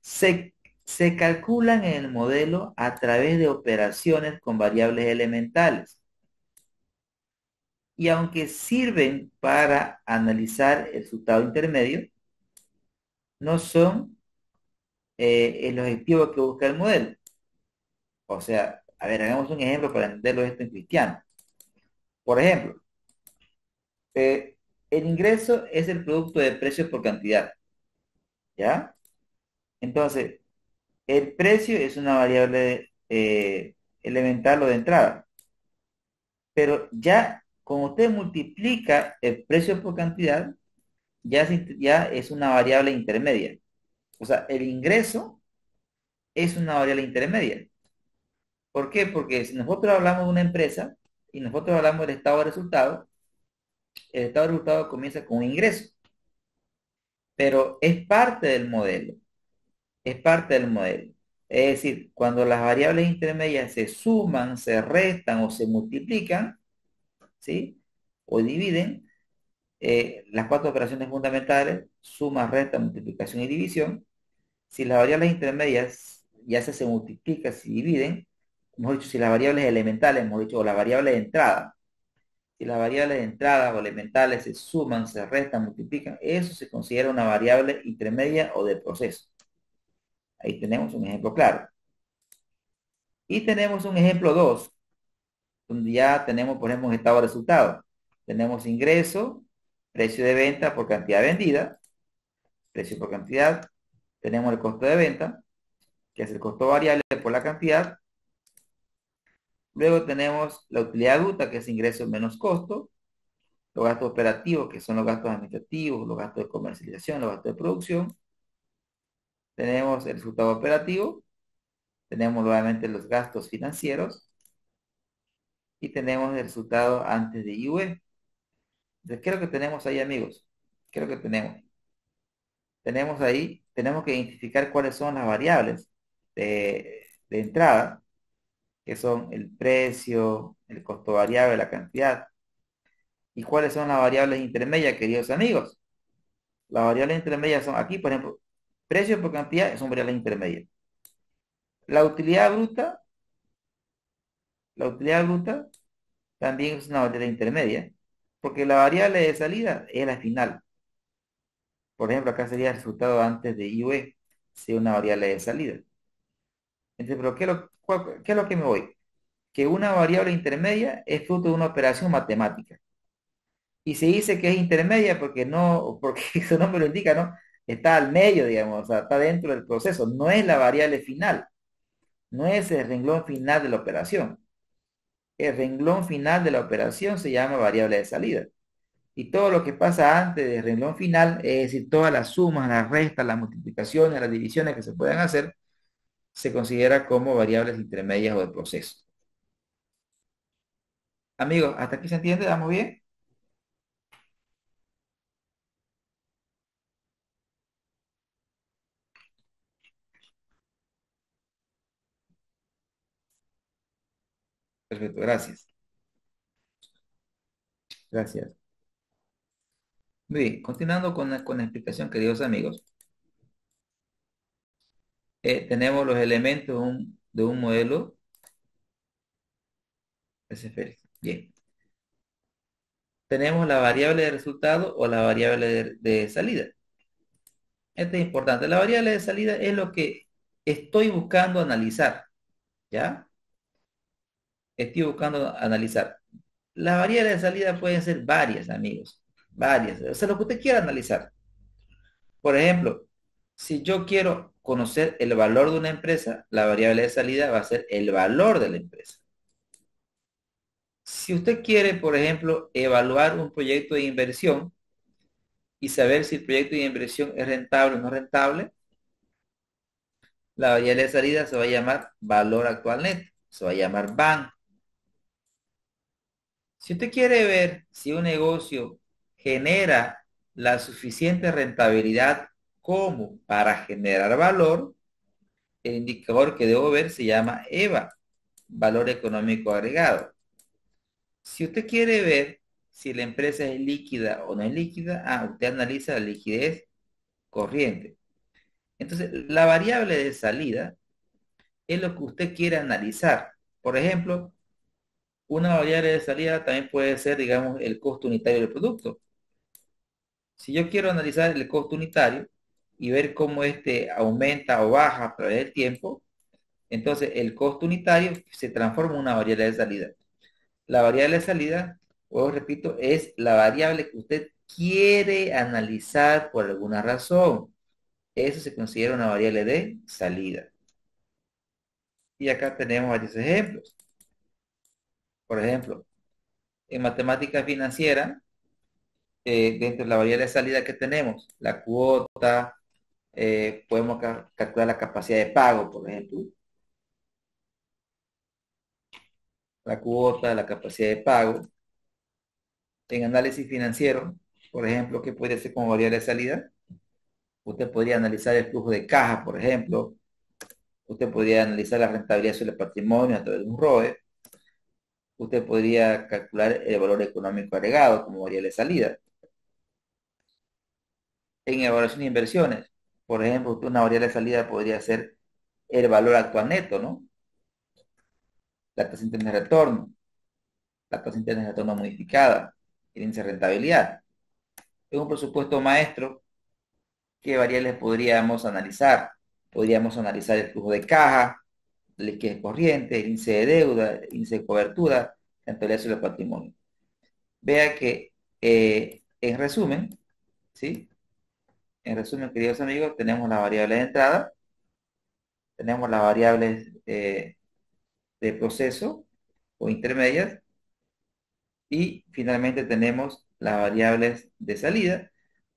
se, se calculan en el modelo a través de operaciones con variables elementales. Y aunque sirven para analizar el resultado intermedio, no son el objetivo que busca el modelo. O sea, a ver, hagamos un ejemplo para entenderlo esto en cristiano. Por ejemplo, eh, el ingreso es el producto de precios por cantidad, ¿ya? Entonces, el precio es una variable elemental o de entrada, pero ya como usted multiplica el precio por cantidad, ya es una variable intermedia. O sea, el ingreso es una variable intermedia. ¿Por qué? Porque si nosotros hablamos de una empresa y nosotros hablamos del estado de resultados, el estado de resultados comienza con un ingreso, pero es parte del modelo, es parte del modelo. Es decir, cuando las variables intermedias se suman, se restan o se multiplican, ¿sí? O dividen, las cuatro operaciones fundamentales, suma, resta, multiplicación y división. Si las variables intermedias ya se multiplican, se dividen, hemos dicho, si las variables elementales, hemos dicho, o la variable de entrada, si las variables de entrada o elementales se suman, se restan, multiplican, eso se considera una variable intermedia o de proceso. Ahí tenemos un ejemplo claro. Y tenemos un ejemplo 2 donde ya tenemos, por ejemplo, un estado de resultados. Tenemos ingreso, precio de venta por cantidad vendida, precio por cantidad. Tenemos el costo de venta, que es el costo variable por la cantidad. Luego tenemos la utilidad bruta, que es ingreso menos costo. Los gastos operativos, que son los gastos administrativos, los gastos de comercialización, los gastos de producción. Tenemos el resultado operativo. Tenemos nuevamente los gastos financieros. Y tenemos el resultado antes de IUE. Entonces, ¿qué es lo que tenemos ahí, amigos? ¿Qué es lo que tenemos? Tenemos ahí, tenemos que identificar cuáles son las variables de entrada, que son el precio, el costo variable, la cantidad. ¿Y cuáles son las variables intermedias, queridos amigos? Las variables intermedias son aquí, por ejemplo, precio por cantidad son variables intermedias. La utilidad bruta, la utilidad bruta también es una variable intermedia. porque la variable de salida es la final. Por ejemplo, acá sería el resultado antes de I o E, si una variable de salida. Entonces, pero ¿qué es lo que me voy? Que una variable intermedia es fruto de una operación matemática. Y se dice que es intermedia porque no, porque su nombre lo indica, ¿no? Está al medio, digamos, o sea, está dentro del proceso, no es la variable final, no es el renglón final de la operación. El renglón final de la operación se llama variable de salida. Y todo lo que pasa antes del renglón final, es decir, todas las sumas, las restas, las multiplicaciones, las divisiones que se puedan hacer, se considera como variables intermedias o de proceso. Amigos, ¿hasta aquí se entiende? ¿Vamos bien? Perfecto, gracias. Gracias. Muy bien, continuando con la explicación, queridos amigos, tenemos los elementos de un modelo esférico. Bien, tenemos la variable de resultado o la variable de salida. Esto es importante. La variable de salida es lo que estoy buscando analizar, ¿ya? Estoy buscando analizar. Las variables de salida pueden ser varias, amigos, varias, o sea, lo que usted quiera analizar. Por ejemplo, si yo quiero conocer el valor de una empresa, la variable de salida va a ser el valor de la empresa. Si usted quiere, por ejemplo, evaluar un proyecto de inversión y saber si el proyecto de inversión es rentable o no rentable, la variable de salida se va a llamar valor actual neto, se va a llamar BAN. Si usted quiere ver si un negocio genera la suficiente rentabilidad como para generar valor, el indicador que debo ver se llama EVA, valor económico agregado. Si usted quiere ver si la empresa es líquida o no es líquida, usted analiza la liquidez corriente. Entonces, la variable de salida es lo que usted quiere analizar. Por ejemplo, una variable de salida también puede ser, digamos, el costo unitario del producto. Si yo quiero analizar el costo unitario y ver cómo este aumenta o baja a través del tiempo, entonces el costo unitario se transforma en una variable de salida. La variable de salida, os repito, es la variable que usted quiere analizar por alguna razón. Eso se considera una variable de salida. Y acá tenemos varios ejemplos. Por ejemplo, en matemática financiera, dentro de la variable de salida que tenemos, la cuota, podemos calcular la capacidad de pago, por ejemplo, la cuota, la capacidad de pago. En análisis financiero, por ejemplo, ¿qué puede ser como variable de salida? Usted podría analizar el flujo de caja, por ejemplo. Usted podría analizar la rentabilidad sobre el patrimonio a través de un ROE. Usted podría calcular el valor económico agregado como variable de salida. En evaluación de inversiones, por ejemplo, una variable de salida podría ser el valor actual neto, ¿no? La tasa interna de retorno, la tasa interna de retorno modificada, el índice de rentabilidad. En un presupuesto maestro, ¿qué variables podríamos analizar? Podríamos analizar el flujo de caja, la liquidez corriente, el índice de deuda, el índice de cobertura, rentabilidad sobre el patrimonio. Vea que, en resumen, ¿sí? En resumen, queridos amigos, tenemos las variables de entrada, tenemos las variables de proceso o intermedias y finalmente tenemos las variables de salida.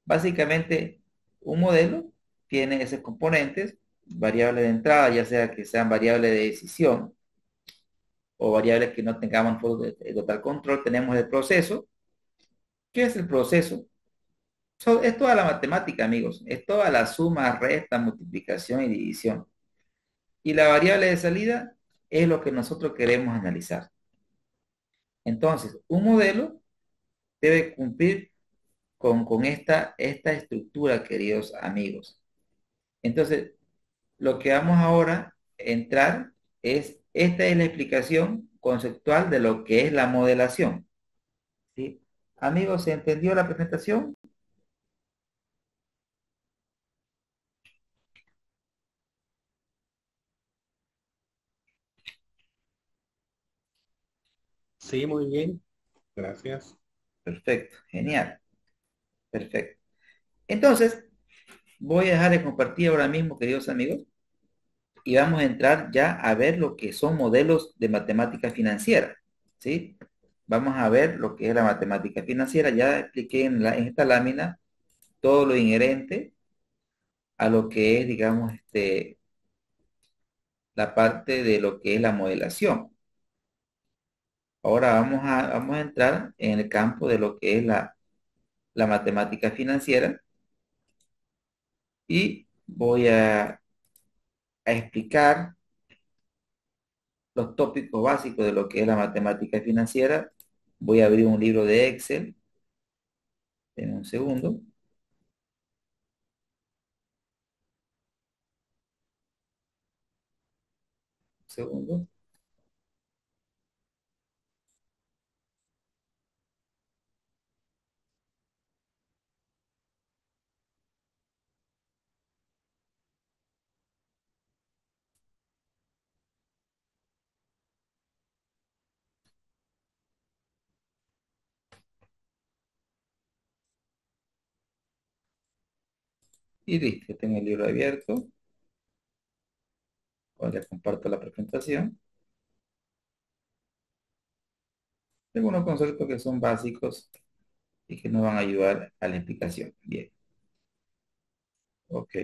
Básicamente, un modelo tiene esos componentes, variables de entrada, ya sea que sean variables de decisión o variables que no tengamos total control. Tenemos el proceso. ¿Qué es el proceso? Es toda la matemática, amigos. Es toda la suma, resta, multiplicación y división. Y la variable de salida es lo que nosotros queremos analizar. Entonces, un modelo debe cumplir con esta estructura, queridos amigos. Entonces, lo que vamos ahora a entrar esta es la explicación conceptual de lo que es la modelación, ¿sí? Amigos, ¿se entendió la presentación? Sí, muy bien, gracias. Perfecto, genial, perfecto. Entonces, voy a dejar de compartir ahora mismo, queridos amigos, y vamos a entrar ya a ver lo que son modelos de matemática financiera, ¿sí? Vamos a ver lo que es la matemática financiera. Ya expliqué en esta lámina todo lo inherente a lo que es, digamos, la parte de lo que es la modelación. Ahora vamos a entrar en el campo de lo que es la matemática financiera y voy a explicar los tópicos básicos de lo que es la matemática financiera. Voy a abrir un libro de Excel en un segundo, un segundo, y listo, tengo el libro abierto. Ahora comparto la presentación. Tengo unos conceptos que son básicos y que nos van a ayudar a la explicación. Bien, ok,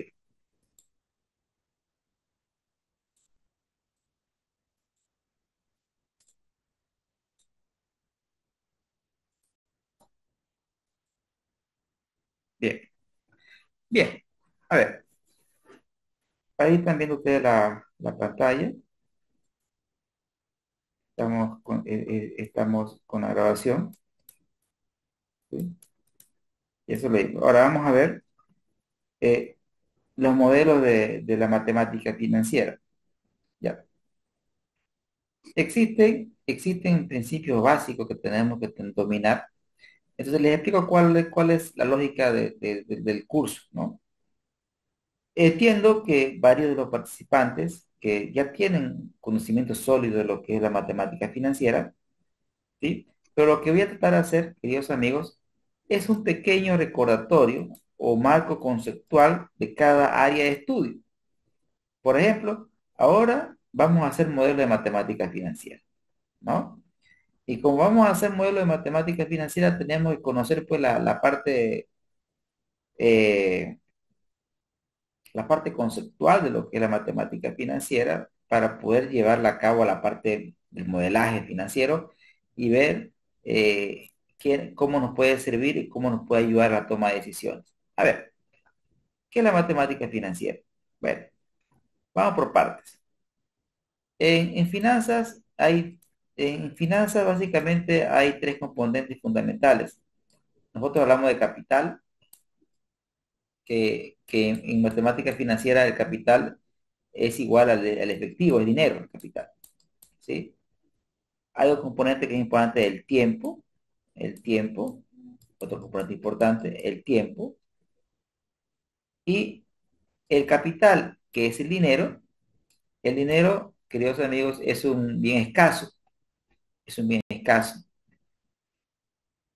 bien, bien. A ver, ahí están viendo ustedes la pantalla. Estamos con la grabación. ¿Sí? Y eso lo digo. Ahora vamos a ver eh, los modelos de la matemática financiera. Ya. Existen principios básicos que tenemos que dominar. Entonces les explico cuál es la lógica del curso, ¿no? Entiendo que varios de los participantes que ya tienen conocimiento sólido de lo que es la matemática financiera, ¿sí? Pero lo que voy a tratar de hacer, queridos amigos, es un pequeño recordatorio o marco conceptual de cada área de estudio. Por ejemplo, ahora vamos a hacer modelo de matemática financiera, ¿no? Y como vamos a hacer modelo de matemática financiera, tenemos que conocer pues eh, la parte conceptual de lo que es la matemática financiera para poder llevarla a cabo a la parte del modelaje financiero y ver cómo nos puede servir y cómo nos puede ayudar a la toma de decisiones. A ver, ¿qué es la matemática financiera? Bueno, vamos por partes. En finanzas en finanzas básicamente hay tres componentes fundamentales. Nosotros hablamos de capital, que en matemática financiera el capital es igual al efectivo, el dinero, el capital, ¿sí? Hay un componente que es importante, el tiempo, otro componente importante, el tiempo, y el capital, que es el dinero, queridos amigos, es un bien escaso,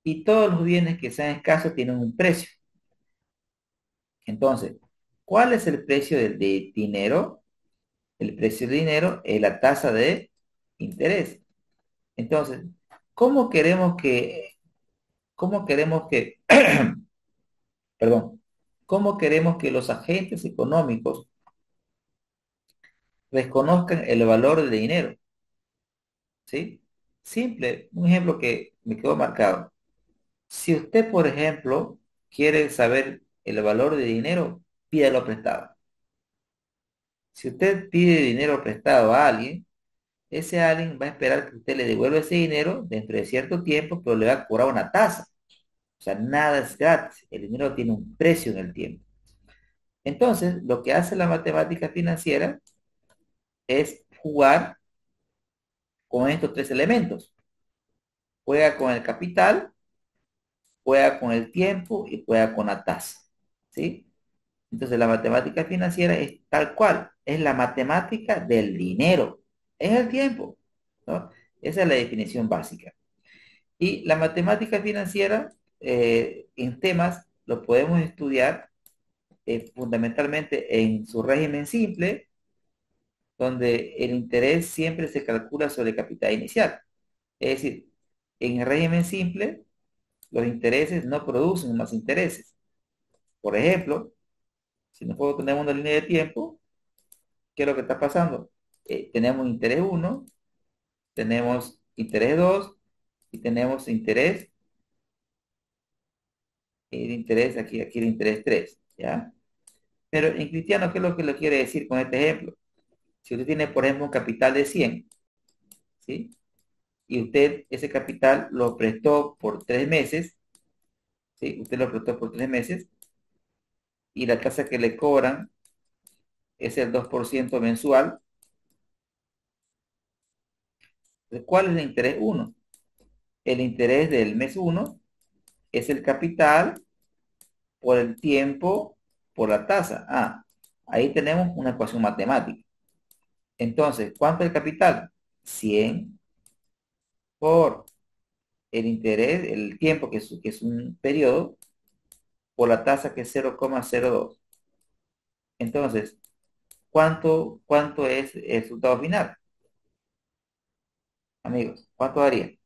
y todos los bienes que sean escasos tienen un precio. Entonces, ¿cuál es el precio de dinero? El precio del dinero es la tasa de interés. Entonces, ¿cómo queremos que, cómo queremos que, perdón, cómo queremos que los agentes económicos reconozcan el valor del dinero? ¿Sí? Simple, un ejemplo que me quedó marcado. Si usted, por ejemplo, quiere saber el valor del dinero, pídalo prestado. Si usted pide dinero prestado a alguien, ese alguien va a esperar que usted le devuelva ese dinero dentro de cierto tiempo, pero le va a cobrar una tasa. O sea, nada es gratis. El dinero tiene un precio en el tiempo. Entonces, lo que hace la matemática financiera es jugar con estos tres elementos. Juega con el capital, juega con el tiempo y juega con la tasa, ¿sí? Entonces la matemática financiera es tal cual, es la matemática del dinero, es el tiempo, ¿no? Esa es la definición básica. Y la matemática financiera en temas lo podemos estudiar fundamentalmente en su régimen simple, donde el interés siempre se calcula sobre capital inicial. Es decir, en el régimen simple, los intereses no producen más intereses. Por ejemplo, si nosotros tenemos una línea de tiempo, ¿qué es lo que está pasando? Tenemos interés uno, tenemos interés 2 y tenemos interés aquí el interés 3, ¿ya? Pero en cristiano, ¿qué es lo que le quiere decir con este ejemplo? Si usted tiene, por ejemplo, un capital de 100, ¿sí? Y usted ese capital lo prestó por 3 meses, ¿sí? Usted lo prestó por 3 meses y la tasa que le cobran es el 2% mensual. ¿Cuál es el interés uno? El interés del mes uno es el capital por el tiempo por la tasa. Ah, ahí tenemos una ecuación matemática. Entonces, ¿cuánto es el capital? 100 por el interés, el tiempo que es un periodo, por la tasa que es 0,02. Entonces, ¿cuánto es el resultado final? Amigos, ¿cuánto daría?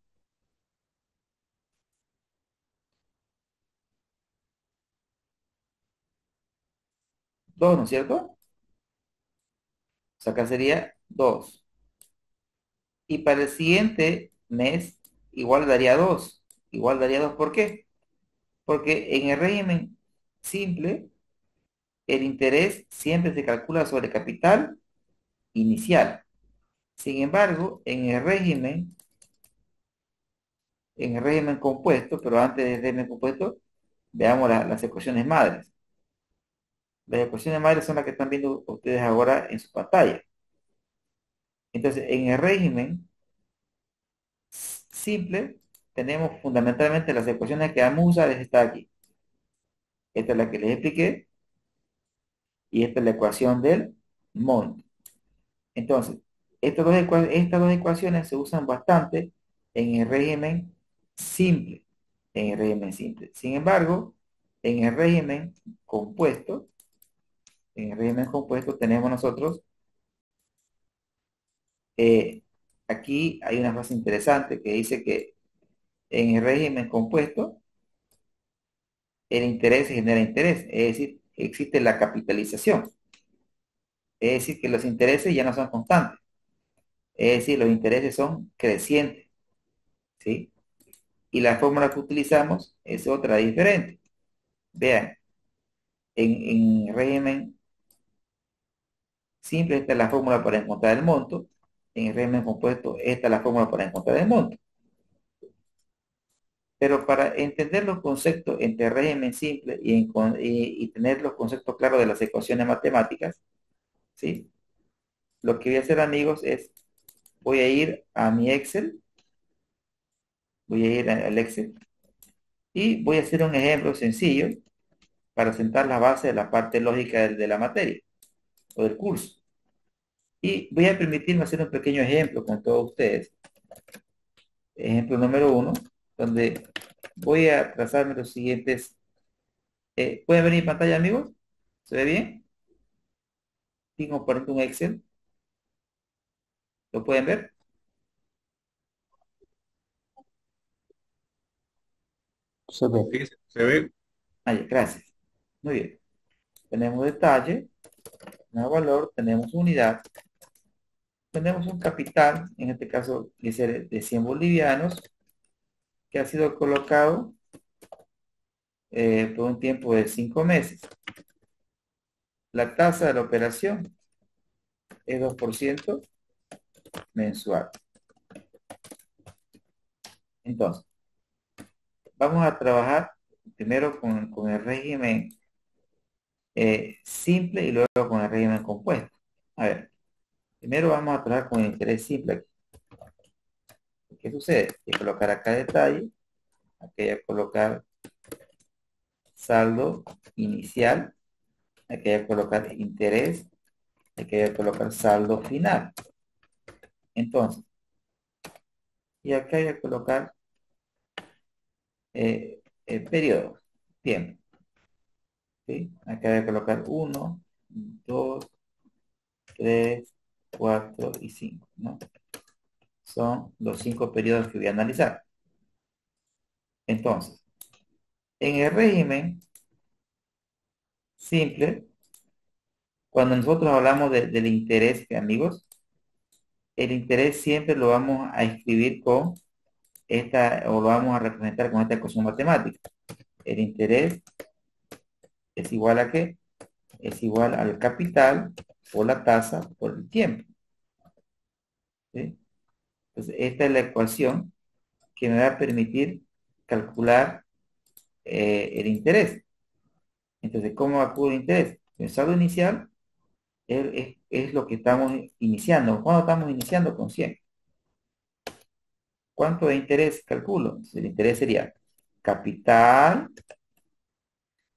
2, ¿no es cierto? O sea, acá sería 2. Y para el siguiente mes, igual daría 2. Igual daría 2. ¿Por qué? Porque en el régimen simple, el interés siempre se calcula sobre capital inicial. Sin embargo, en el régimen compuesto, pero antes del régimen compuesto, veamos las ecuaciones madres. Las ecuaciones madres son las que están viendo ustedes ahora en su pantalla. Entonces, en el régimen simple, tenemos fundamentalmente las ecuaciones que vamos a usar, está aquí. Esta es la que les expliqué y esta es la ecuación del monto. Entonces, estas dos ecuaciones se usan bastante en el régimen simple, en el régimen simple. Sin embargo, en el régimen compuesto, en el régimen compuesto tenemos nosotros, eh, aquí hay una frase interesante que dice que en el régimen compuesto, el interés genera interés, es decir, existe la capitalización, es decir, que los intereses ya no son constantes, es decir, los intereses son crecientes, ¿sí? Y la fórmula que utilizamos es otra diferente. Vean, en régimen simple esta es la fórmula para encontrar el monto, en el régimen compuesto esta es la fórmula para encontrar el monto. Pero para entender los conceptos entre régimen simple y tener los conceptos claros de las ecuaciones matemáticas, ¿sí? Lo que voy a hacer, amigos, es voy a ir a mi Excel, voy a ir al Excel y voy a hacer un ejemplo sencillo para sentar la base de la parte lógica de la materia o del curso. Y voy a permitirme hacer un pequeño ejemplo con todos ustedes. Ejemplo número uno, donde voy a trazarme los siguientes. ¿Pueden ver mi pantalla, amigos? ¿Se ve bien? Tengo por ejemplo un Excel. ¿Lo pueden ver? Se ve. Sí, se ve. Ah, ya, gracias. Muy bien. Tenemos detalle, tenemos valor, tenemos unidad, tenemos un capital, en este caso dice de 100 bolivianos, que ha sido colocado por un tiempo de 5 meses. La tasa de la operación es 2% mensual. Entonces, vamos a trabajar primero con el régimen simple y luego con el régimen compuesto. A ver, primero vamos a trabajar con el interés simple aquí. ¿Qué sucede? Hay que colocar acá detalle, aquí hay que colocar saldo inicial, aquí hay que colocar interés, aquí hay que colocar saldo final. Entonces, y acá hay que colocar el periodo, tiempo. ¿Sí? Acá hay que colocar uno, 2, 3, 4 y 5, ¿no? Son los 5 periodos que voy a analizar. Entonces, en el régimen simple, cuando nosotros hablamos del interés, amigos, el interés siempre lo vamos a escribir con esta, o lo vamos a representar con esta ecuación matemática. El interés es igual a ¿qué? Es igual al capital por la tasa por el tiempo. ¿Sí? Entonces, esta es la ecuación que me va a permitir calcular el interés. Entonces, ¿cómo acudo el interés? El saldo inicial es lo que estamos iniciando. ¿Cuándo estamos iniciando? Con 100. ¿Cuánto de interés calculo? Entonces, el interés sería capital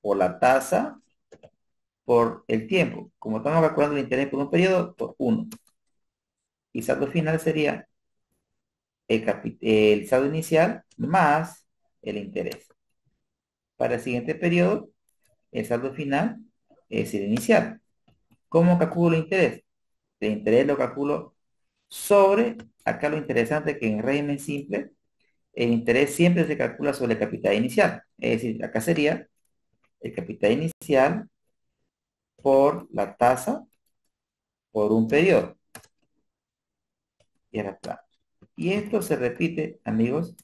por la tasa por el tiempo. Como estamos calculando el interés por un periodo, por 1. Y saldo final sería el saldo inicial más el interés. Para el siguiente periodo, el saldo final es el inicial. ¿Cómo calculo el interés? El interés lo calculo sobre, acá lo interesante es que en régimen simple, el interés siempre se calcula sobre el capital inicial. Es decir, acá sería el capital inicial por la tasa por un periodo. Y era plano. Y esto se repite, amigos,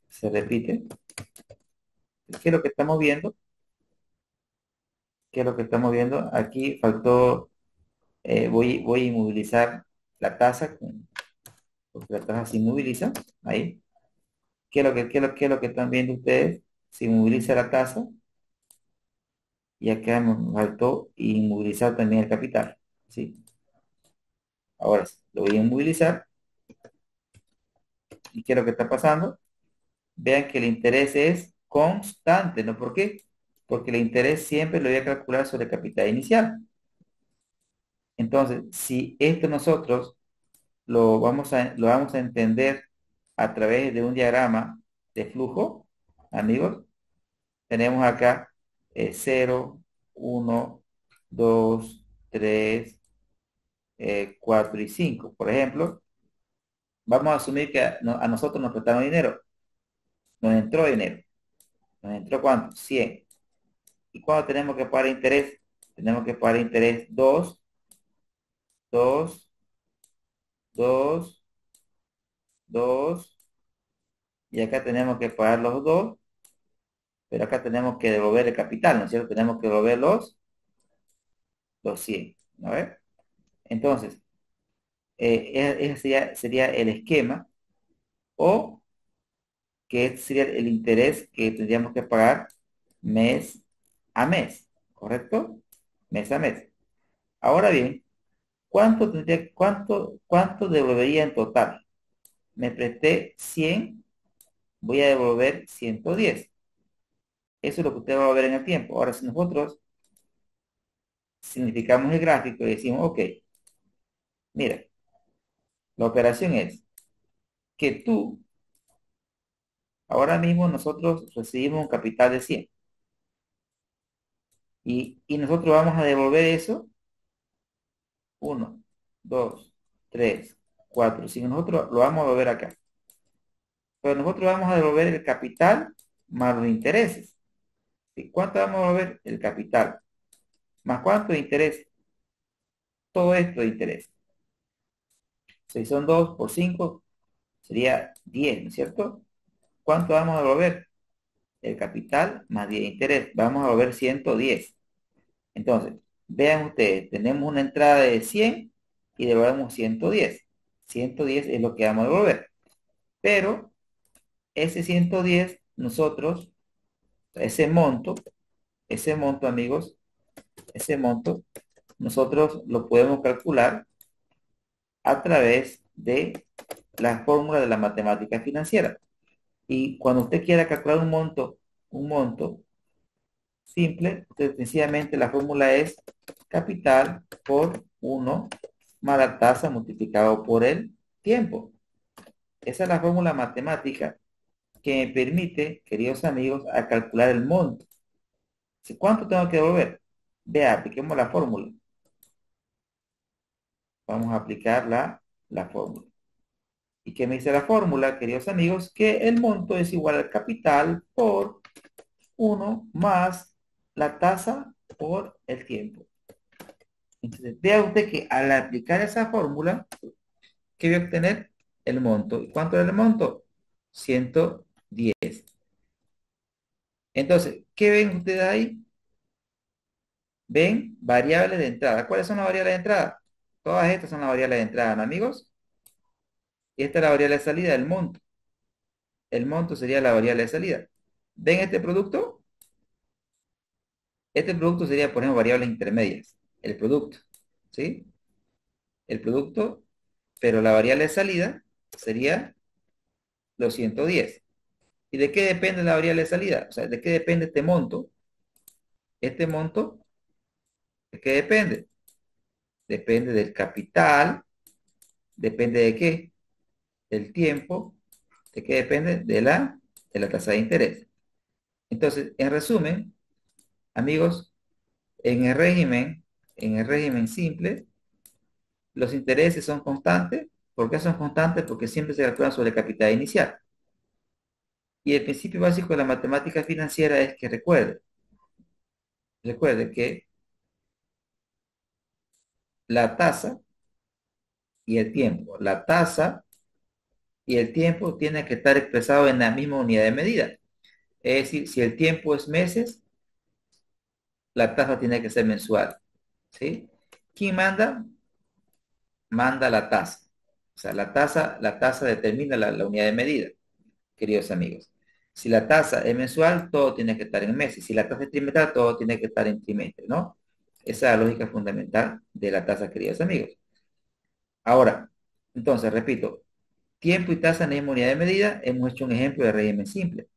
se repite. ¿Qué es lo que estamos viendo? ¿Qué es lo que estamos viendo? Aquí faltó, voy a inmovilizar la tasa, porque la tasa se inmoviliza. Ahí. Qué es lo que están viendo ustedes? Se inmoviliza la tasa y acá me faltó inmovilizar también el capital. ¿Sí? Ahora sí, lo voy a inmovilizar. ¿Y qué es lo que está pasando? Vean que el interés es constante, ¿no? ¿Por qué? Porque el interés siempre lo voy a calcular sobre el capital inicial. Entonces, si esto nosotros lo vamos a entender a través de un diagrama de flujo, amigos, tenemos acá 0, 1, 2, 3, 4 y 5. Por ejemplo, vamos a asumir que a nosotros nos prestaron dinero. Nos entró dinero. ¿Nos entró cuánto? 100. ¿Y cuándo tenemos que pagar interés? Tenemos que pagar interés 2, 2, 2, 2. Y acá tenemos que pagar los dos, pero acá tenemos que devolver el capital, ¿no es cierto? Tenemos que devolver los 100, ¿no ves? Entonces, ese sería el esquema, o que sería el interés que tendríamos que pagar mes a mes, ¿correcto? Mes a mes. Ahora bien, cuánto devolvería en total? Me presté 100, voy a devolver 110. Eso es lo que usted va a ver en el tiempo. Ahora, si nosotros significamos el gráfico y decimos, ok, mira, la operación es que ahora mismo nosotros recibimos un capital de 100 y nosotros vamos a devolver eso, uno, 2, 3, 4, 5. Nosotros lo vamos a devolver acá. Pero nosotros vamos a devolver el capital más los intereses. ¿Y cuánto vamos a devolver? El capital. ¿Más cuánto de interés? Todo esto de interés. Si son 2 por 5 sería 10, ¿no es cierto? ¿Cuánto vamos a devolver? El capital más 10 de interés. Vamos a devolver 110. Entonces, vean ustedes, tenemos una entrada de 100 y devolvemos 110. 110 es lo que vamos a devolver. Pero ese 110, nosotros, ese monto, amigos, ese monto, nosotros lo podemos calcular a través de la fórmula de la matemática financiera. Y cuando usted quiera calcular un monto simple, entonces sencillamente la fórmula es capital por uno más la tasa multiplicado por el tiempo. Esa es la fórmula matemática que me permite, queridos amigos, a calcular el monto. Si, ¿cuánto tengo que devolver? Vea, apliquemos la fórmula. Vamos a aplicar la fórmula. ¿Y qué me dice la fórmula, queridos amigos? Que el monto es igual al capital por uno más la tasa por el tiempo. Entonces, vea usted que al aplicar esa fórmula, ¿qué voy a obtener? El monto. ¿Y cuánto es el monto? 110. Entonces, ¿qué ven ustedes ahí? Ven variables de entrada. ¿Cuáles son las variables de entrada? Todas estas son las variables de entrada, ¿no, amigos? Y esta es la variable de salida, el monto. El monto sería la variable de salida. ¿Ven este producto? Este producto sería, por ejemplo, variables intermedias. El producto, ¿sí? El producto, pero la variable de salida sería los 110. ¿Y de qué depende la variable de salida? O sea, ¿de qué depende este monto? Este monto, ¿de qué depende? Depende del capital, depende de qué, del tiempo, ¿de qué depende? De la tasa de interés. Entonces, en resumen, amigos, en el régimen, en el régimen simple, los intereses son constantes. ¿Por qué son constantes? Porque siempre se calculan sobre el capital inicial. Y el principio básico de la matemática financiera es que recuerde que la tasa y el tiempo, la tasa y el tiempo tienen que estar expresados en la misma unidad de medida. Es decir, si el tiempo es meses, la tasa tiene que ser mensual. ¿Sí? ¿Quién manda? Manda la tasa. O sea, la tasa determina la unidad de medida, queridos amigos. Si la tasa es mensual, todo tiene que estar en meses. Si la tasa es trimestral, todo tiene que estar en trimestre, ¿no? Esa es la lógica fundamental de la tasa, queridos amigos. Ahora, entonces, repito, tiempo y tasa en la misma unidad de medida, hemos hecho un ejemplo de régimen simple.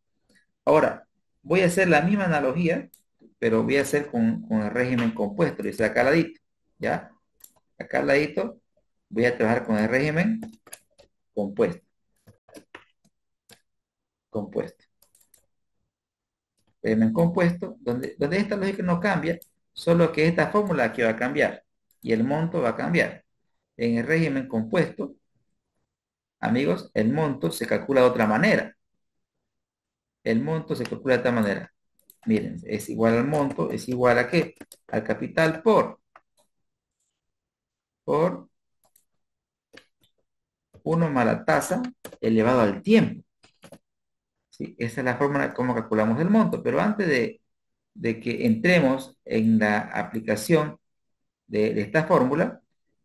Ahora, voy a hacer la misma analogía, pero voy a hacer con el régimen compuesto, dice acá al ladito, ¿ya? Acá al ladito voy a trabajar con el régimen compuesto, compuesto. Régimen compuesto, donde esta lógica no cambia, solo que esta fórmula aquí va a cambiar y el monto va a cambiar. En el régimen compuesto, amigos, el monto se calcula de otra manera. El monto se calcula de esta manera. Miren, es igual al monto, es igual a qué? Al capital por uno más la tasa elevado al tiempo. ¿Sí? Esa es la forma como calculamos el monto. Pero antes de que entremos en la aplicación de esta fórmula,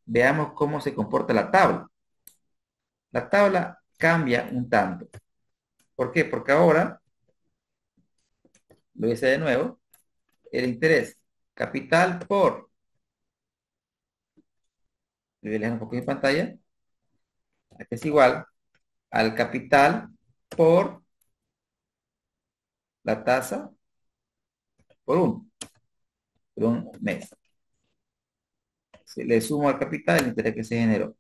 veamos cómo se comporta la tabla. La tabla cambia un tanto. ¿Por qué? Porque ahora, lo hice de nuevo, el interés capital por, voy a leer un poco de pantalla, aquí es igual al capital por la tasa por un mes. Si le sumo al capital el interés que se generó.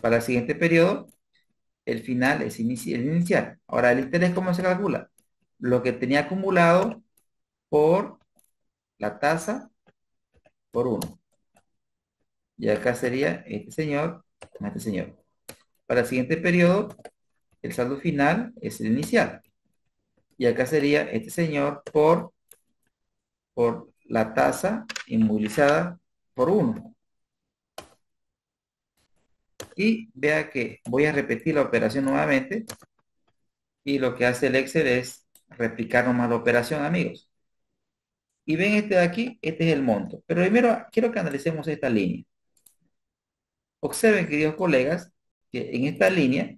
Para el siguiente periodo, el final es el inicial. Ahora, ¿el interés cómo se calcula? Lo que tenía acumulado por la tasa por uno. Y acá sería este señor con este señor. Para el siguiente periodo, el saldo final es el inicial. Y acá sería este señor por la tasa inmovilizada por uno. Y vea que voy a repetir la operación nuevamente. Y lo que hace el Excel es replicar nomás la operación, amigos. Y ven este de aquí, este es el monto. Pero primero quiero que analicemos esta línea. Observen, queridos colegas, que en esta línea,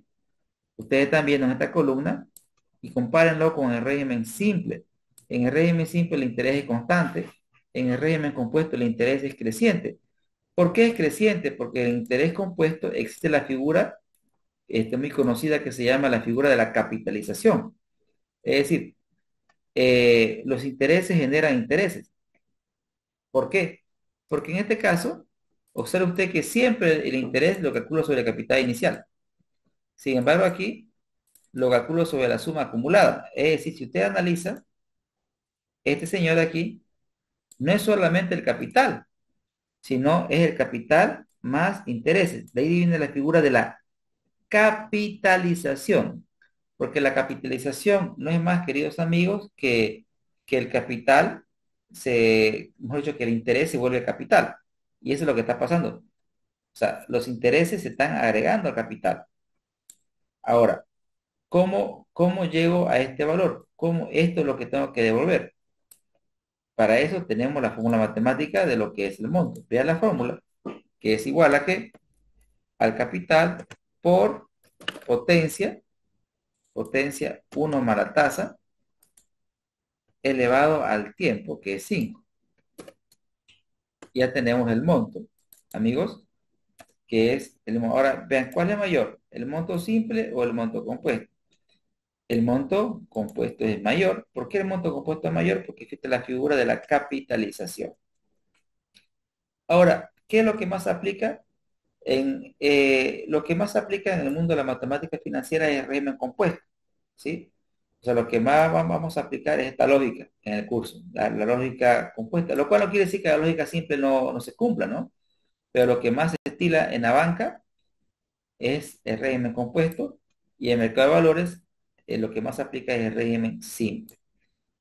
ustedes están viendo en esta columna, y compárenlo con el régimen simple. En el régimen simple el interés es constante. En el régimen compuesto el interés es creciente. ¿Por qué es creciente? Porque el interés compuesto existe la figura muy conocida que se llama la figura de la capitalización. Es decir, los intereses generan intereses. ¿Por qué? Porque en este caso, observe usted que siempre el interés lo calculo sobre el capital inicial. Sin embargo, aquí lo calculo sobre la suma acumulada. Es decir, si usted analiza, este señor de aquí no es solamente el capital, sino es el capital más intereses. De ahí viene la figura de la capitalización, porque la capitalización no es más, queridos amigos, que el capital hemos dicho que el interés se vuelve capital. Y eso es lo que está pasando. O sea, los intereses se están agregando al capital. Ahora, ¿cómo llego a este valor? ¿Cómo esto es lo que tengo que devolver? Para eso tenemos la fórmula matemática de lo que es el monto. Vean la fórmula, que es igual a que al capital por potencia, potencia uno más la tasa, elevado al tiempo, que es 5. Ya tenemos el monto, amigos, que es ahora, vean, ¿cuál es mayor? ¿El monto simple o el monto compuesto? El monto compuesto es mayor. ¿Por qué el monto compuesto es mayor? Porque existe la figura de la capitalización. Ahora, ¿qué es lo que más aplica? Lo que más aplica en el mundo de la matemática financiera es el régimen compuesto, ¿sí? O sea, lo que más vamos a aplicar es esta lógica en el curso, la lógica compuesta, lo cual no quiere decir que la lógica simple no se cumpla, ¿no? Pero lo que más se estila en la banca es el régimen compuesto y en el mercado de valores lo que más se aplica es el régimen simple.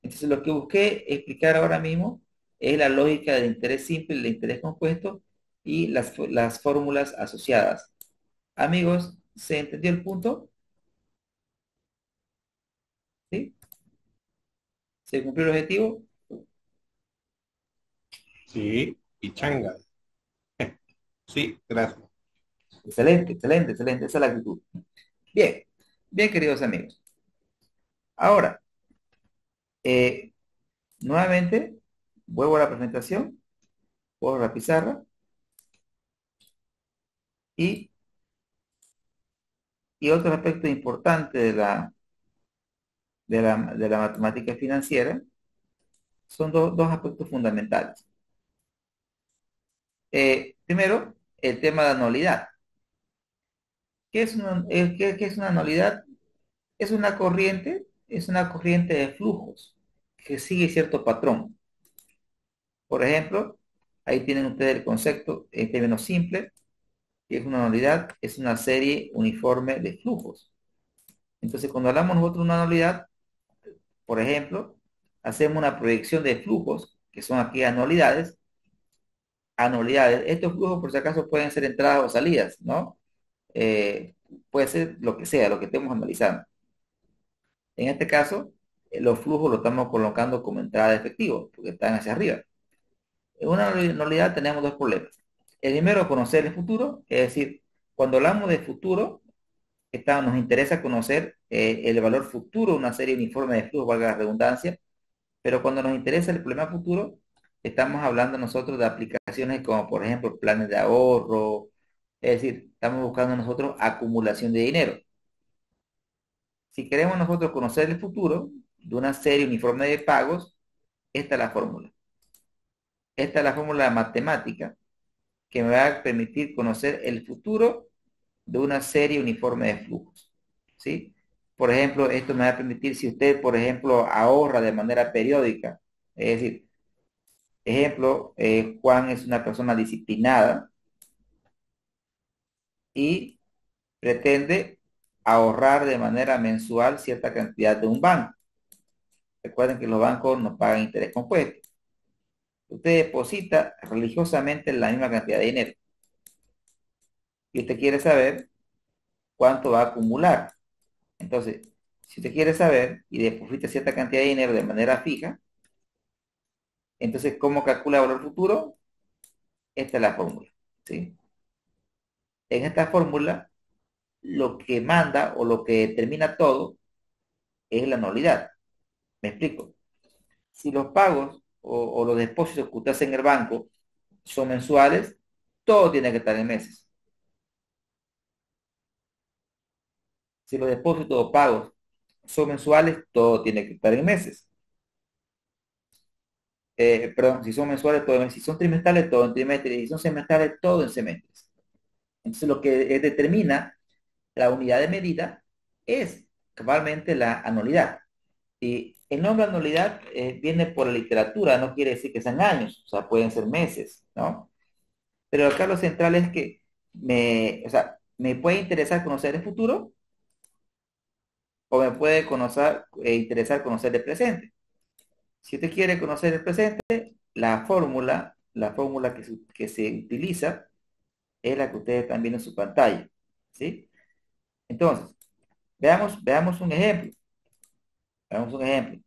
Entonces, lo que busqué explicar ahora mismo es la lógica del interés simple, el interés compuesto y las fórmulas asociadas. Amigos, ¿se entendió el punto? ¿Sí? ¿Se cumplió el objetivo? Sí, y changa. Sí, gracias. Excelente, excelente, excelente. Esa es la actitud. Bien, bien, queridos amigos. Ahora, eh, nuevamente, vuelvo a la presentación, borro la pizarra y, y otro aspecto importante de la matemática financiera son dos aspectos fundamentales. Primero, el tema de anualidad. ¿Qué es una anualidad? Es una corriente de flujos que sigue cierto patrón. Por ejemplo, ahí tienen ustedes el concepto en términos simples, que es una anualidad, es una serie uniforme de flujos. Entonces, cuando hablamos nosotros de una anualidad, por ejemplo, hacemos una proyección de flujos, que son aquí anualidades. Anualidades, estos flujos por si acaso pueden ser entradas o salidas, ¿no? Puede ser lo que sea, lo que estemos analizando. En este caso, los flujos los estamos colocando como entrada de efectivo, porque están hacia arriba. En una anualidad tenemos dos problemas. El primero, conocer el futuro, es decir, cuando hablamos de futuro, nos interesa conocer el valor futuro, una serie uniforme de flujos, valga la redundancia, pero cuando nos interesa el problema futuro, estamos hablando nosotros de aplicaciones como, por ejemplo, planes de ahorro, es decir, estamos buscando nosotros acumulación de dinero. Si queremos nosotros conocer el futuro de una serie uniforme de pagos, esta es la fórmula. Esta es la fórmula matemática que me va a permitir conocer el futuro de una serie uniforme de flujos. ¿Sí? Por ejemplo, esto me va a permitir si usted, por ejemplo, ahorra de manera periódica. Es decir, ejemplo, Juan es una persona disciplinada y pretende ahorrar de manera mensual cierta cantidad de un banco. Recuerden que los bancos no pagan interés compuesto. Usted deposita religiosamente la misma cantidad de dinero y usted quiere saber cuánto va a acumular. Entonces, si usted quiere saber y deposita cierta cantidad de dinero de manera fija, entonces, ¿cómo calcula el valor futuro? Esta es la fórmula, ¿sí? En esta fórmula, lo que manda o lo que determina todo es la anualidad. Me explico. Si los pagos o los depósitos que usted hace en el banco son mensuales, todo tiene que estar en meses. Si los depósitos o pagos son mensuales, todo tiene que estar en meses. perdón, si son mensuales, todo en mes, si son trimestrales, todo en trimestres, y si son semestrales, todo en semestres. Entonces, lo que determina la unidad de medida es cabalmente la anualidad. Y el nombre anualidad viene por la literatura, no quiere decir que sean años, o sea, pueden ser meses, ¿no? Pero acá lo central es que o sea, me puede interesar conocer el futuro o me puede interesar conocer el presente. Si usted quiere conocer el presente, la fórmula que se utiliza es la que ustedes están viendo en su pantalla, ¿sí? Entonces, veamos un ejemplo. Veamos un ejemplo.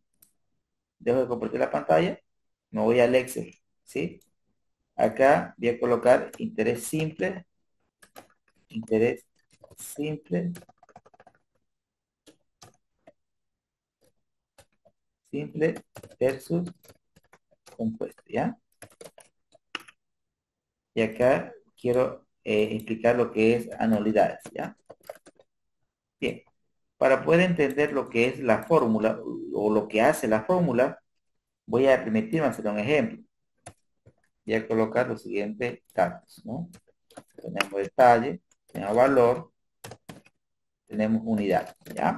Dejo de compartir la pantalla, me voy al Excel, ¿sí? Acá voy a colocar interés simple, simple versus compuesto, ¿ya? Y acá quiero explicar lo que es anualidades, ¿ya? Bien, para poder entender lo que es la fórmula o lo que hace la fórmula, voy a permitirme hacer un ejemplo. Voy a colocar los siguientes datos, ¿no? Tenemos detalle, tenemos valor, tenemos unidad, ¿ya?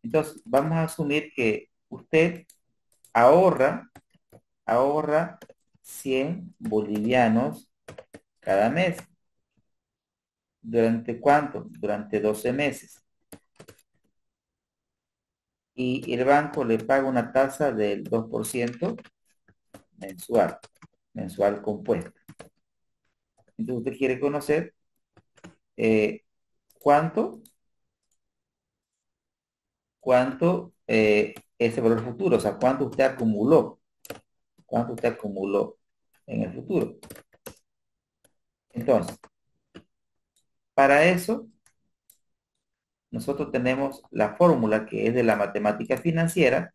Entonces, vamos a asumir que usted ahorra, ahorra 100 bolivianos cada mes. ¿Durante cuánto? Durante 12 meses. Y el banco le paga una tasa del 2% mensual, mensual compuesto. Entonces usted quiere conocer eh, cuánto, cuánto es el valor futuro, o sea, cuánto usted acumuló en el futuro. Entonces, para eso, nosotros tenemos la fórmula que es de la matemática financiera,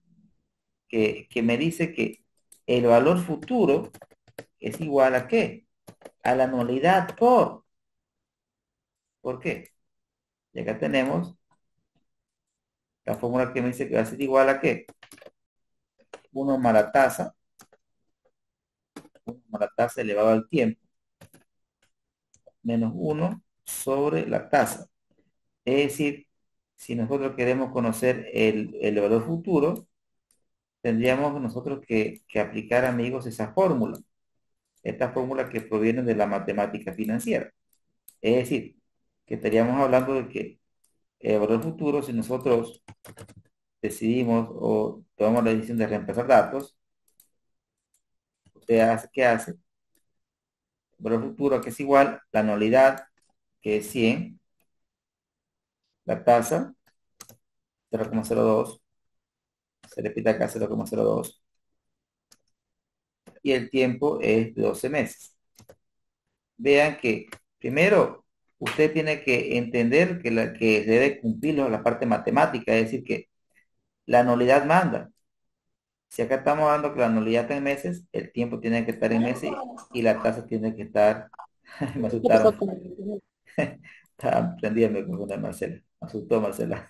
que me dice que el valor futuro es igual a ¿qué? A la anualidad ¿por qué? Y acá tenemos la fórmula que me dice que va a ser igual a ¿qué? 1 más la tasa, 1 más la tasa elevado al tiempo, menos 1 sobre la tasa. Es decir, si nosotros queremos conocer el valor futuro, tendríamos nosotros que aplicar, amigos, esa fórmula. Esta fórmula que proviene de la matemática financiera. Es decir, que estaríamos hablando de que el valor futuro, si nosotros decidimos o tomamos la decisión de reemplazar datos, usted hace, ¿qué hace? El valor futuro que es igual, la anualidad, que es 100, la tasa, 0,02, se repite acá 0,02, y el tiempo es de 12 meses. Vean que primero usted tiene que entender que debe cumplir la parte matemática, es decir, que la anualidad manda. Si acá estamos hablando que la anualidad está en meses, el tiempo tiene que estar en meses y la tasa tiene que estar. Me ¿Qué pasó asustaron. con el... Estaba prendida el micrófono de Marcela. Me asustó Marcela.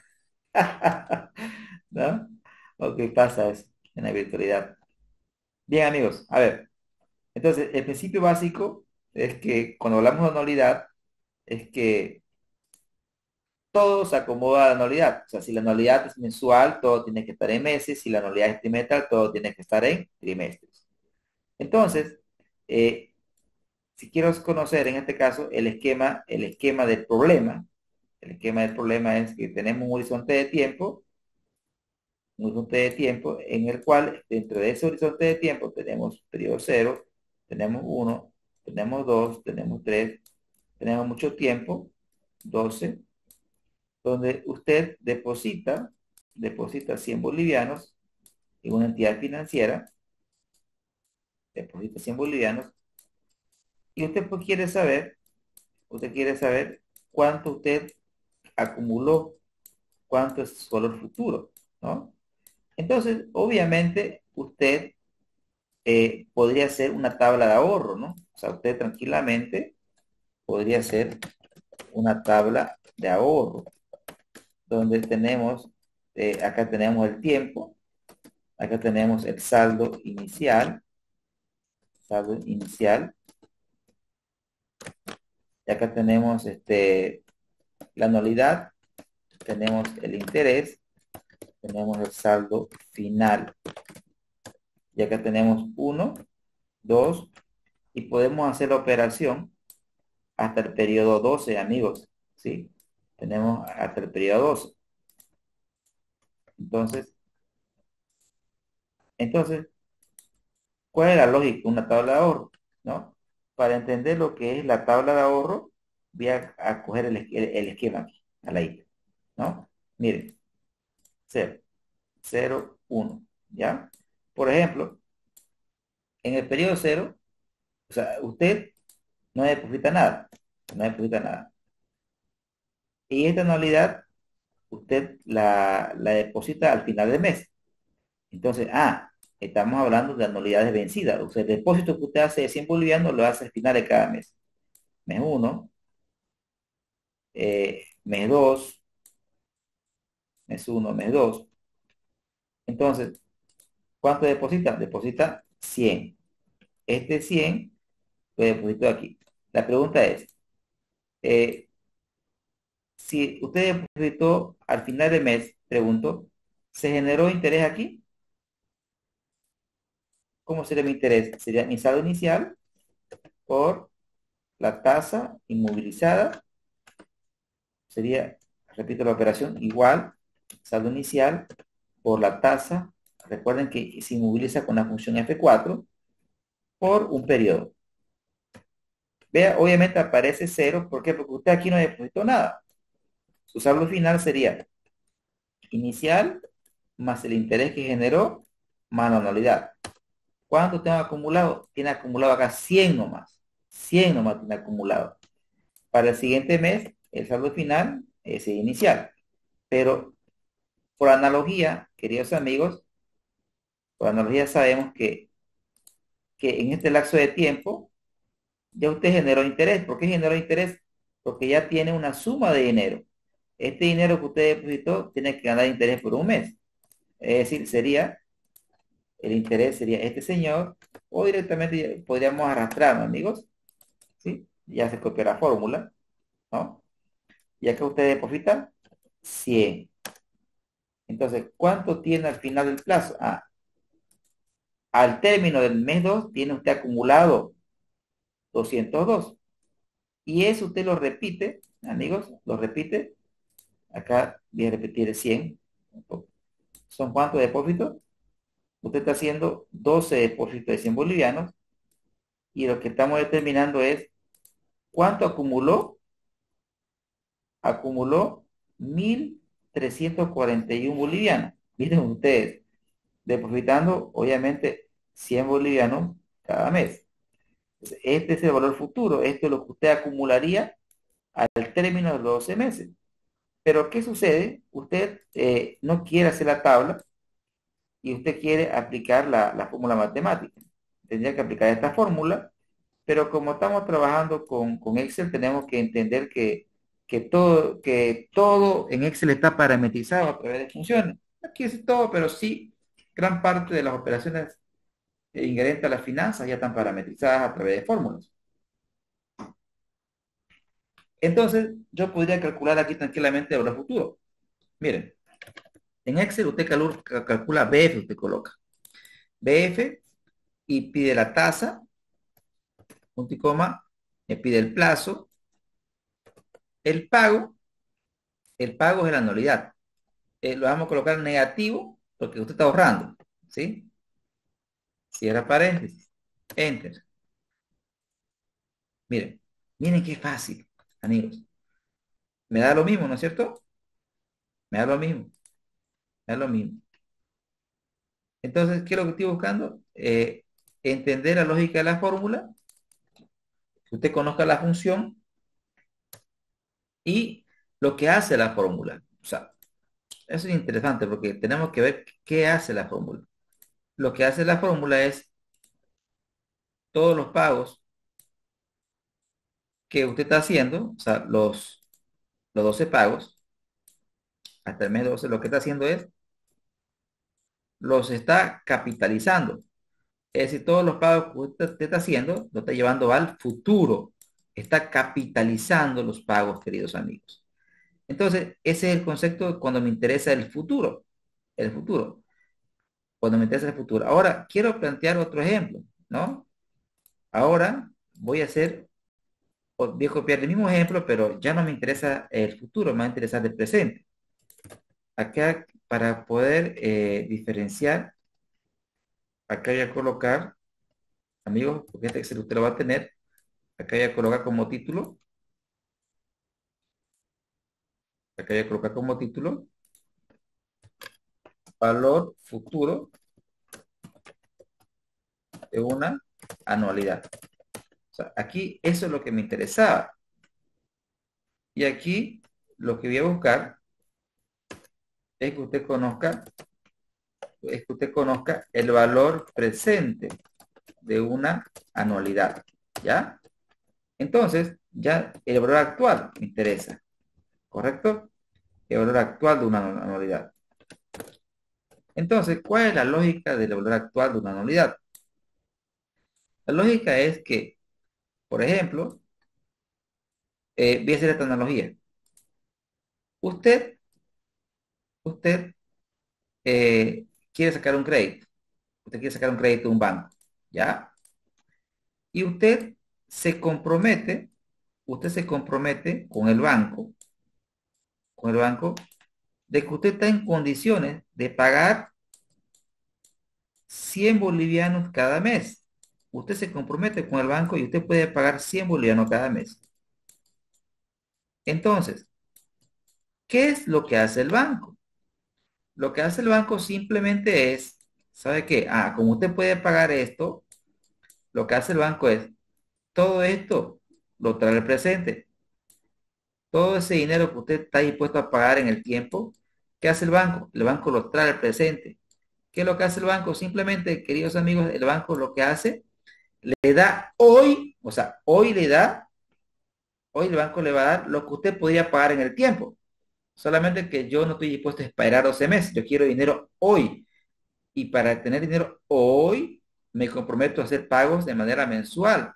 ¿No? Ok, pasa eso en la virtualidad. Bien, amigos, a ver. Entonces, el principio básico es que cuando hablamos de anualidad, es que todo se acomoda a la anualidad. O sea, si la anualidad es mensual, todo tiene que estar en meses. Si la anualidad es trimestral, todo tiene que estar en trimestres. Entonces, eh, si quiero conocer en este caso el esquema del problema, el esquema del problema es que tenemos un horizonte de tiempo en el cual dentro de ese horizonte de tiempo tenemos periodo cero, tenemos uno, tenemos dos, tenemos tres, tenemos mucho tiempo, 12, donde usted deposita 100 bolivianos en una entidad financiera, deposita 100 bolivianos, y usted quiere saber cuánto usted acumuló, cuánto es su valor futuro, ¿no? Entonces, obviamente, usted podría hacer una tabla de ahorro, ¿no? O sea, usted tranquilamente podría hacer una tabla de ahorro, donde acá tenemos el tiempo, Acá tenemos el saldo inicial. Y acá tenemos la anualidad, tenemos el interés, tenemos el saldo final. Y acá tenemos uno, 2 y podemos hacer la operación hasta el periodo 12 amigos, ¿sí? Tenemos hasta el periodo 12. Entonces, entonces, ¿cuál es la lógica? Una tabla de ahorro, ¿no? Para entender lo que es la tabla de ahorro, voy a coger el esquema aquí, a la I, ¿no? Miren, cero, cero, uno, ¿ya? Por ejemplo, en el periodo cero, o sea, usted no deposita nada, no deposita nada. Y esta anualidad, usted la deposita al final del mes. Entonces, estamos hablando de anualidades vencidas. O sea, el depósito que usted hace de 100 bolivianos lo hace al final de cada mes. Mes uno, mes 2, mes uno, mes 2. Entonces, ¿cuánto deposita? Deposita 100. Este 100 lo deposito aquí. La pregunta es, eh, si usted depositó al final del mes, pregunto, ¿se generó interés aquí? ¿Cómo sería mi interés? Sería mi saldo inicial por la tasa inmovilizada. Sería, repito la operación, igual, saldo inicial por la tasa. Recuerden que se inmoviliza con la función F4 por un periodo. Vea, obviamente aparece cero. ¿Por qué? Porque usted aquí no depositó nada. Su saldo final sería inicial más el interés que generó más la anualidad. ¿Cuánto tengo acumulado? Tiene acumulado acá 100 nomás. 100 nomás tiene acumulado. Para el siguiente mes, el saldo final es el inicial. Pero por analogía, queridos amigos, por analogía sabemos que en este lapso de tiempo ya usted generó interés. ¿Por qué generó interés? Porque ya tiene una suma de dinero. Este dinero que usted depositó tiene que ganar interés por un mes. Es decir, el interés sería este señor, o directamente podríamos arrastrarnos, amigos, ¿sí? Ya se copió la fórmula, ¿no? Ya que usted deposita 100. Entonces, ¿cuánto tiene al final del plazo? Al término del mes 2 tiene usted acumulado 202. Y eso usted lo repite, amigos, lo repite. Acá voy a repetir el 100. ¿Son cuántos depósitos? Usted está haciendo 12 depósitos de 100 bolivianos y lo que estamos determinando es cuánto acumuló. Acumuló 1.341 bolivianos. Miren ustedes, depositando obviamente 100 bolivianos cada mes. Este es el valor futuro. Esto es lo que usted acumularía al término de los 12 meses. Pero ¿qué sucede? Usted no quiere hacer la tabla y usted quiere aplicar la fórmula matemática. Tendría que aplicar esta fórmula, pero como estamos trabajando con Excel, tenemos que entender que todo en Excel está parametrizado a través de funciones. Aquí es todo, pero sí, gran parte de las operaciones inherentes a las finanzas ya están parametrizadas a través de fórmulas. Entonces, yo podría calcular aquí tranquilamente el valor futuro. Miren, en Excel usted calcula BF, usted coloca BF y pide la tasa, punto y coma, me pide el plazo, el pago. El pago es la anualidad. Lo vamos a colocar negativo porque usted está ahorrando, ¿sí? Cierra paréntesis, enter. Miren, miren qué fácil, amigos. Me da lo mismo, ¿no es cierto? Me da lo mismo, me da lo mismo. Entonces, ¿qué es lo que estoy buscando? Entender la lógica de la fórmula, que usted conozca la función y lo que hace la fórmula. O sea, eso es interesante porque tenemos que ver qué hace la fórmula. Lo que hace la fórmula es todos los pagos que usted está haciendo, o sea, los 12 pagos, hasta el mes 12 lo que está haciendo es los está capitalizando. Es decir, todos los pagos que usted está haciendo, lo está llevando al futuro. Está capitalizando los pagos, queridos amigos. Entonces, ese es el concepto cuando me interesa el futuro. El futuro. Cuando me interesa el futuro. Ahora, quiero plantear otro ejemplo, ¿no? Ahora voy a hacer, voy a copiar el mismo ejemplo, pero ya no me interesa el futuro, me va a interesar el presente. Acá, para poder diferenciar, acá voy a colocar, amigos, porque este Excel usted lo va a tener, acá voy a colocar como título, acá voy a colocar como título, valor futuro de una anualidad. O sea, aquí eso es lo que me interesaba. Y aquí lo que voy a buscar es que usted conozca, el valor presente de una anualidad. ¿Ya? Entonces, ya el valor actual me interesa. ¿Correcto? El valor actual de una anualidad. Entonces, ¿cuál es la lógica del valor actual de una anualidad? La lógica es que, por ejemplo, voy a hacer esta analogía. Usted, usted quiere sacar un crédito. Usted quiere sacar un crédito de un banco. ¿Ya? Y usted se compromete con el banco, de que usted está en condiciones de pagar 100 bolivianos cada mes. Usted se compromete con el banco y usted puede pagar 100 bolivianos cada mes. Entonces, ¿qué es lo que hace el banco? Lo que hace el banco simplemente es, ¿sabe qué? Ah, como usted puede pagar esto, lo que hace el banco es, todo esto lo trae al presente. Todo ese dinero que usted está dispuesto a pagar en el tiempo, ¿qué hace el banco? El banco lo trae al presente. ¿Qué es lo que hace el banco? Simplemente, queridos amigos, el banco lo que hace, le da hoy, o sea, hoy el banco le va a dar lo que usted podría pagar en el tiempo. Solamente que yo no estoy dispuesto a esperar 12 meses, yo quiero dinero hoy. Y para tener dinero hoy, me comprometo a hacer pagos de manera mensual.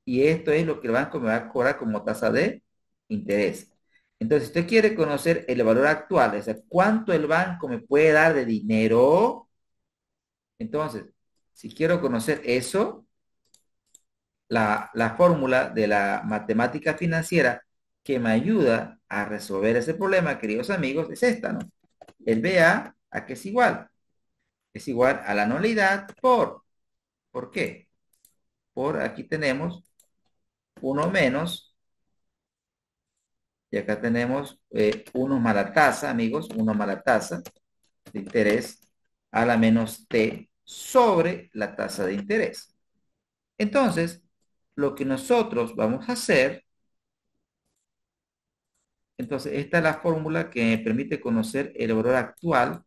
Y esto es lo que el banco me va a cobrar como tasa de interés. Entonces, si usted quiere conocer el valor actual, o sea, cuánto el banco me puede dar de dinero, entonces, si quiero conocer eso, la fórmula de la matemática financiera que me ayuda a resolver ese problema, queridos amigos, es esta, ¿no? El BA, ¿a qué es igual? Es igual a la anualidad ¿por qué? Por aquí tenemos uno menos, y acá tenemos uno más la tasa, amigos, uno más la tasa de interés a la menos t sobre la tasa de interés. Entonces, lo que nosotros vamos a hacer, entonces, esta es la fórmula que me permite conocer el valor actual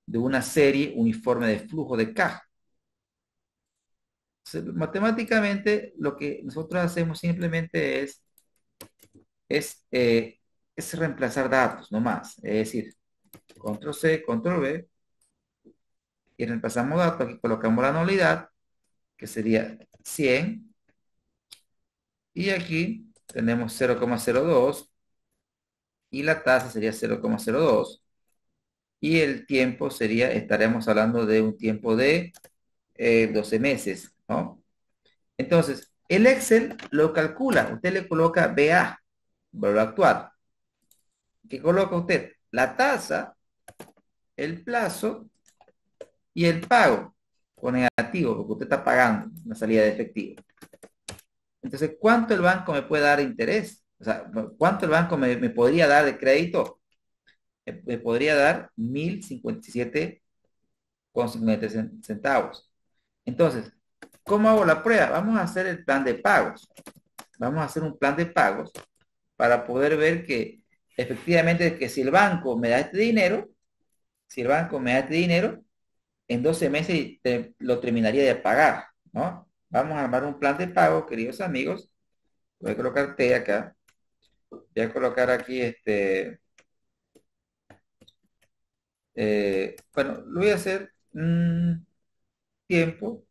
de una serie uniforme de flujo de caja. Entonces, matemáticamente, lo que nosotros hacemos simplemente es, eh, es reemplazar datos, no más. Es decir, control C, control V, y reemplazamos datos. Aquí colocamos la anualidad, que sería 100, y aquí tenemos 0,02, y la tasa sería 0,02, y el tiempo sería, estaremos hablando de un tiempo de 12 meses, ¿no? Entonces, el Excel lo calcula, usted le coloca BA, valor actual. ¿Qué coloca usted? La tasa, el plazo y el pago con negativo, porque usted está pagando una salida de efectivo. Entonces, ¿cuánto el banco me puede dar de interés? O sea, ¿cuánto el banco me podría dar de crédito? Me podría dar 1.057,50 centavos. Entonces, ¿cómo hago la prueba? Vamos a hacer el plan de pagos. Vamos a hacer un plan de pagos para poder ver que efectivamente que si el banco me da este dinero, si el banco me da este dinero, en 12 meses lo terminaría de pagar, ¿no? Vamos a armar un plan de pago, queridos amigos. Voy a colocar T acá. Voy a colocar aquí bueno, lo voy a hacer Mm, tiempo.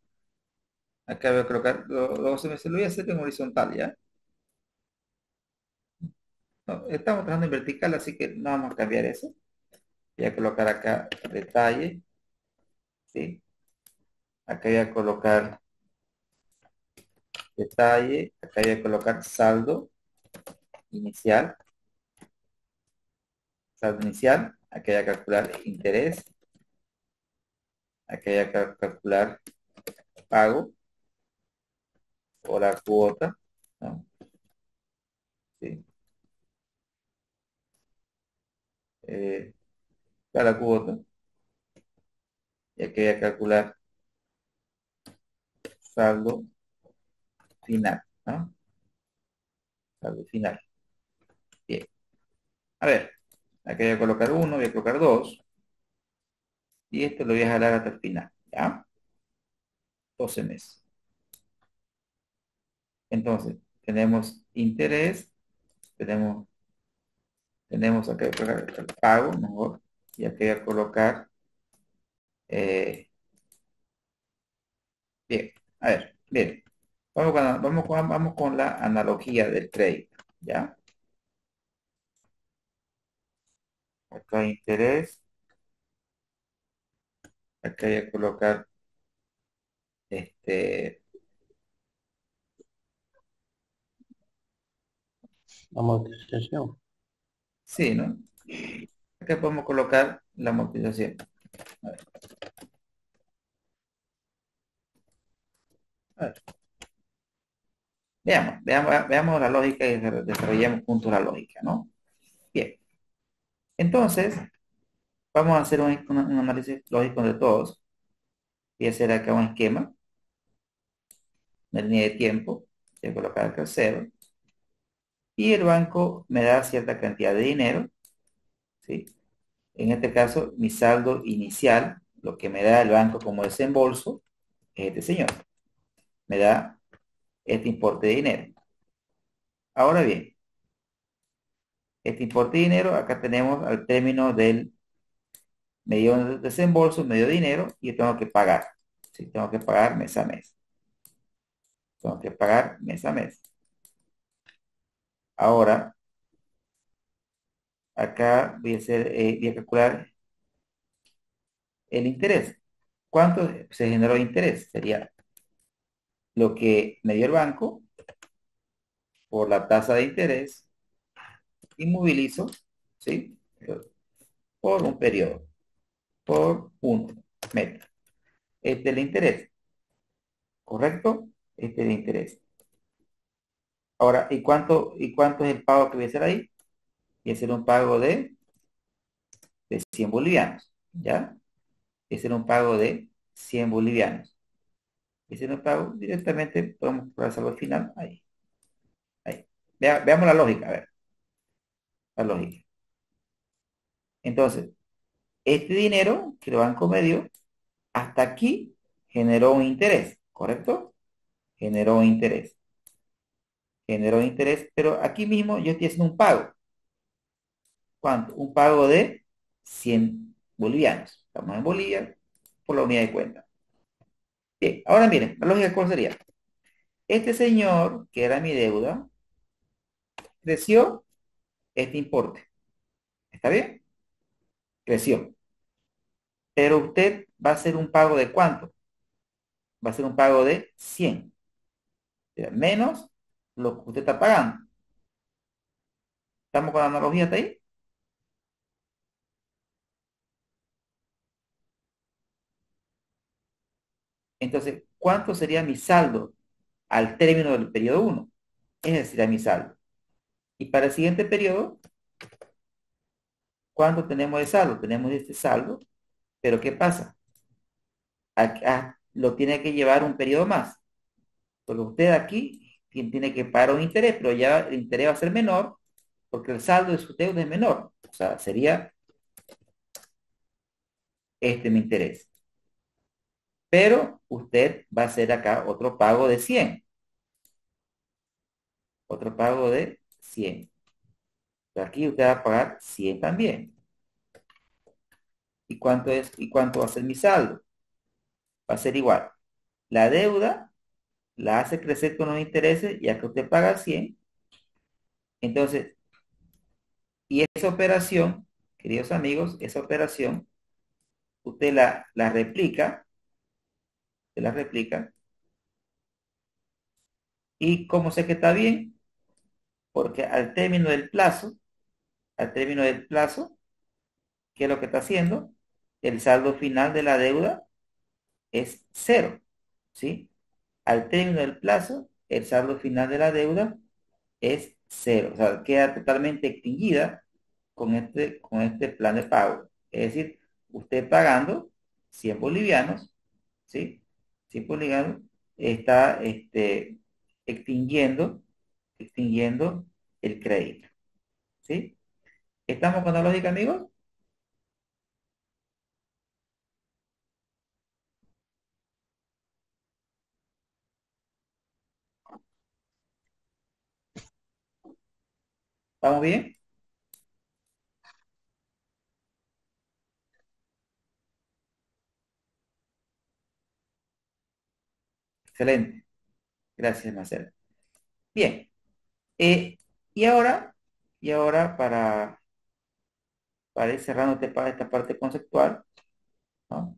Acá voy a colocar, se lo voy a hacer en horizontal, ¿ya? No, estamos trabajando en vertical, así que no vamos a cambiar eso. Voy a colocar acá detalle, ¿sí? Acá voy a colocar detalle, acá voy a colocar inicial, saldo inicial, acá voy a calcular interés, acá voy a calcular pago o la cuota, ¿no? ¿Sí? Eh, para la cuota, y aquí voy a calcular saldo final, ¿no? Saldo final. Bien. A ver, aquí voy a colocar uno, voy a colocar dos, y esto lo voy a jalar hasta el final, ¿ya? 12 meses. Entonces, tenemos interés, tenemos, tenemos acá voy a colocar el pago, mejor, y aquí voy a colocar, eh, bien, a ver, bien, vamos con la analogía del crédito, ¿ya? Acá interés, acá voy a colocar, este, Amortización. sí, ¿no? Acá podemos colocar la amortización. A ver, a ver. Veamos la lógica y desarrollemos juntos la lógica, ¿no? Bien, entonces vamos a hacer un análisis lógico de todos. Voy a hacer acá un esquema, una línea de tiempo, voy a colocar acá cero, y el banco me da cierta cantidad de dinero, ¿sí? En este caso, mi saldo inicial, lo que me da el banco como desembolso, es este señor, me da este importe de dinero. Ahora bien, este importe de dinero, acá tenemos al término del medio desembolso, medio dinero, y yo tengo que pagar. Sí, tengo que pagar mes a mes. Tengo que pagar mes a mes. Ahora, acá voy a calcular el interés. ¿Cuánto se generó de interés? Sería lo que me dio el banco por la tasa de interés inmovilizo, ¿sí? Por un periodo, por un mes. Este es el interés, ¿correcto? Este es el interés. Ahora, ¿y cuánto es el pago que voy a hacer ahí? Voy a hacer un pago de 100 bolivianos, ¿ya? Ese era un pago de 100 bolivianos. Ese era un pago directamente, podemos hacerlo al final, ahí, ahí. Veamos la lógica, a ver, la lógica. Entonces, este dinero que el banco me dio, hasta aquí generó un interés, ¿correcto? Generó un interés, generó interés, pero aquí mismo yo estoy haciendo un pago. ¿Cuánto? Un pago de 100 bolivianos. Estamos en Bolivia por la unidad de cuenta. Bien, ahora miren, la lógica cuál sería. Este señor, que era mi deuda, creció este importe. ¿Está bien? Creció. Pero usted va a hacer un pago de ¿cuánto? Va a ser un pago de 100. O sea, menos lo que usted está pagando. ¿Estamos con la analogía hasta ahí? Entonces, ¿cuánto sería mi saldo al término del periodo uno? Es decir, a mi saldo. Y para el siguiente periodo, ¿cuánto tenemos de saldo? Tenemos este saldo, pero ¿qué pasa? Acá lo tiene que llevar un periodo más. Porque usted aquí tiene que pagar un interés, pero ya el interés va a ser menor porque el saldo de su deuda es menor. O sea, sería este mi interés. Pero usted va a hacer acá otro pago de 100. Otro pago de 100. Aquí usted va a pagar 100 también. ¿Y cuánto es? ¿Y cuánto va a ser mi saldo? va a ser igual. La deuda la hace crecer con los intereses, ya que usted paga 100. Entonces, y esa operación, queridos amigos, esa operación, usted la replica, y cómo sé que está bien, porque al término del plazo, ¿qué es lo que está haciendo? El saldo final de la deuda es cero, ¿sí? Al término del plazo, el saldo final de la deuda es cero, o sea, queda totalmente extinguida con este plan de pago. Es decir, usted pagando 100 bolivianos, ¿sí? 100 bolivianos está extinguiendo, extinguiendo el crédito, ¿sí? ¿Estamos con la lógica, amigos? ¿Vamos bien? Excelente. Gracias, Marcelo. Bien. eh, y ahora, y ahora para ir cerrando esta parte conceptual, ¿no?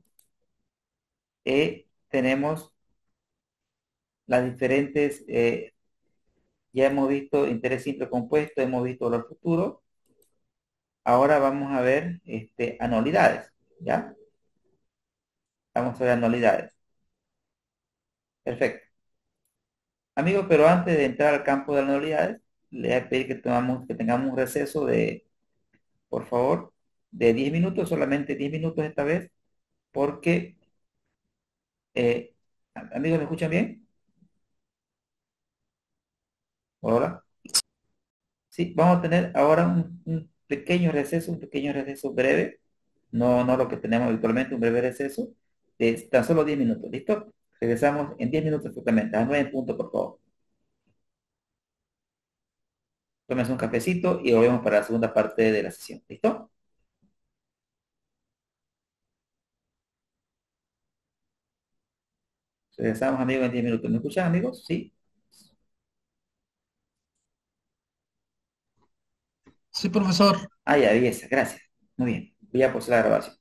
Tenemos las diferentes, ya hemos visto interés simple compuesto, hemos visto los futuros. Ahora vamos a ver anualidades, ¿ya? Vamos a ver anualidades. Perfecto. Amigos, pero antes de entrar al campo de anualidades, le voy a pedir que tengamos un receso de, por favor, de 10 minutos, solamente 10 minutos esta vez, porque, amigos, ¿me escuchan bien? Hola. Sí, vamos a tener ahora un pequeño receso breve, no lo que tenemos habitualmente, un breve receso de tan solo 10 minutos, ¿listo? Regresamos en 10 minutos exactamente, a 9 en punto, por favor. Tómense un cafecito y volvemos para la segunda parte de la sesión, ¿listo? Regresamos, amigos, en 10 minutos. ¿Me escuchan, amigos? Sí. Sí, profesor. Ah, ya, belleza, gracias. Muy bien. Voy a pausar la grabación.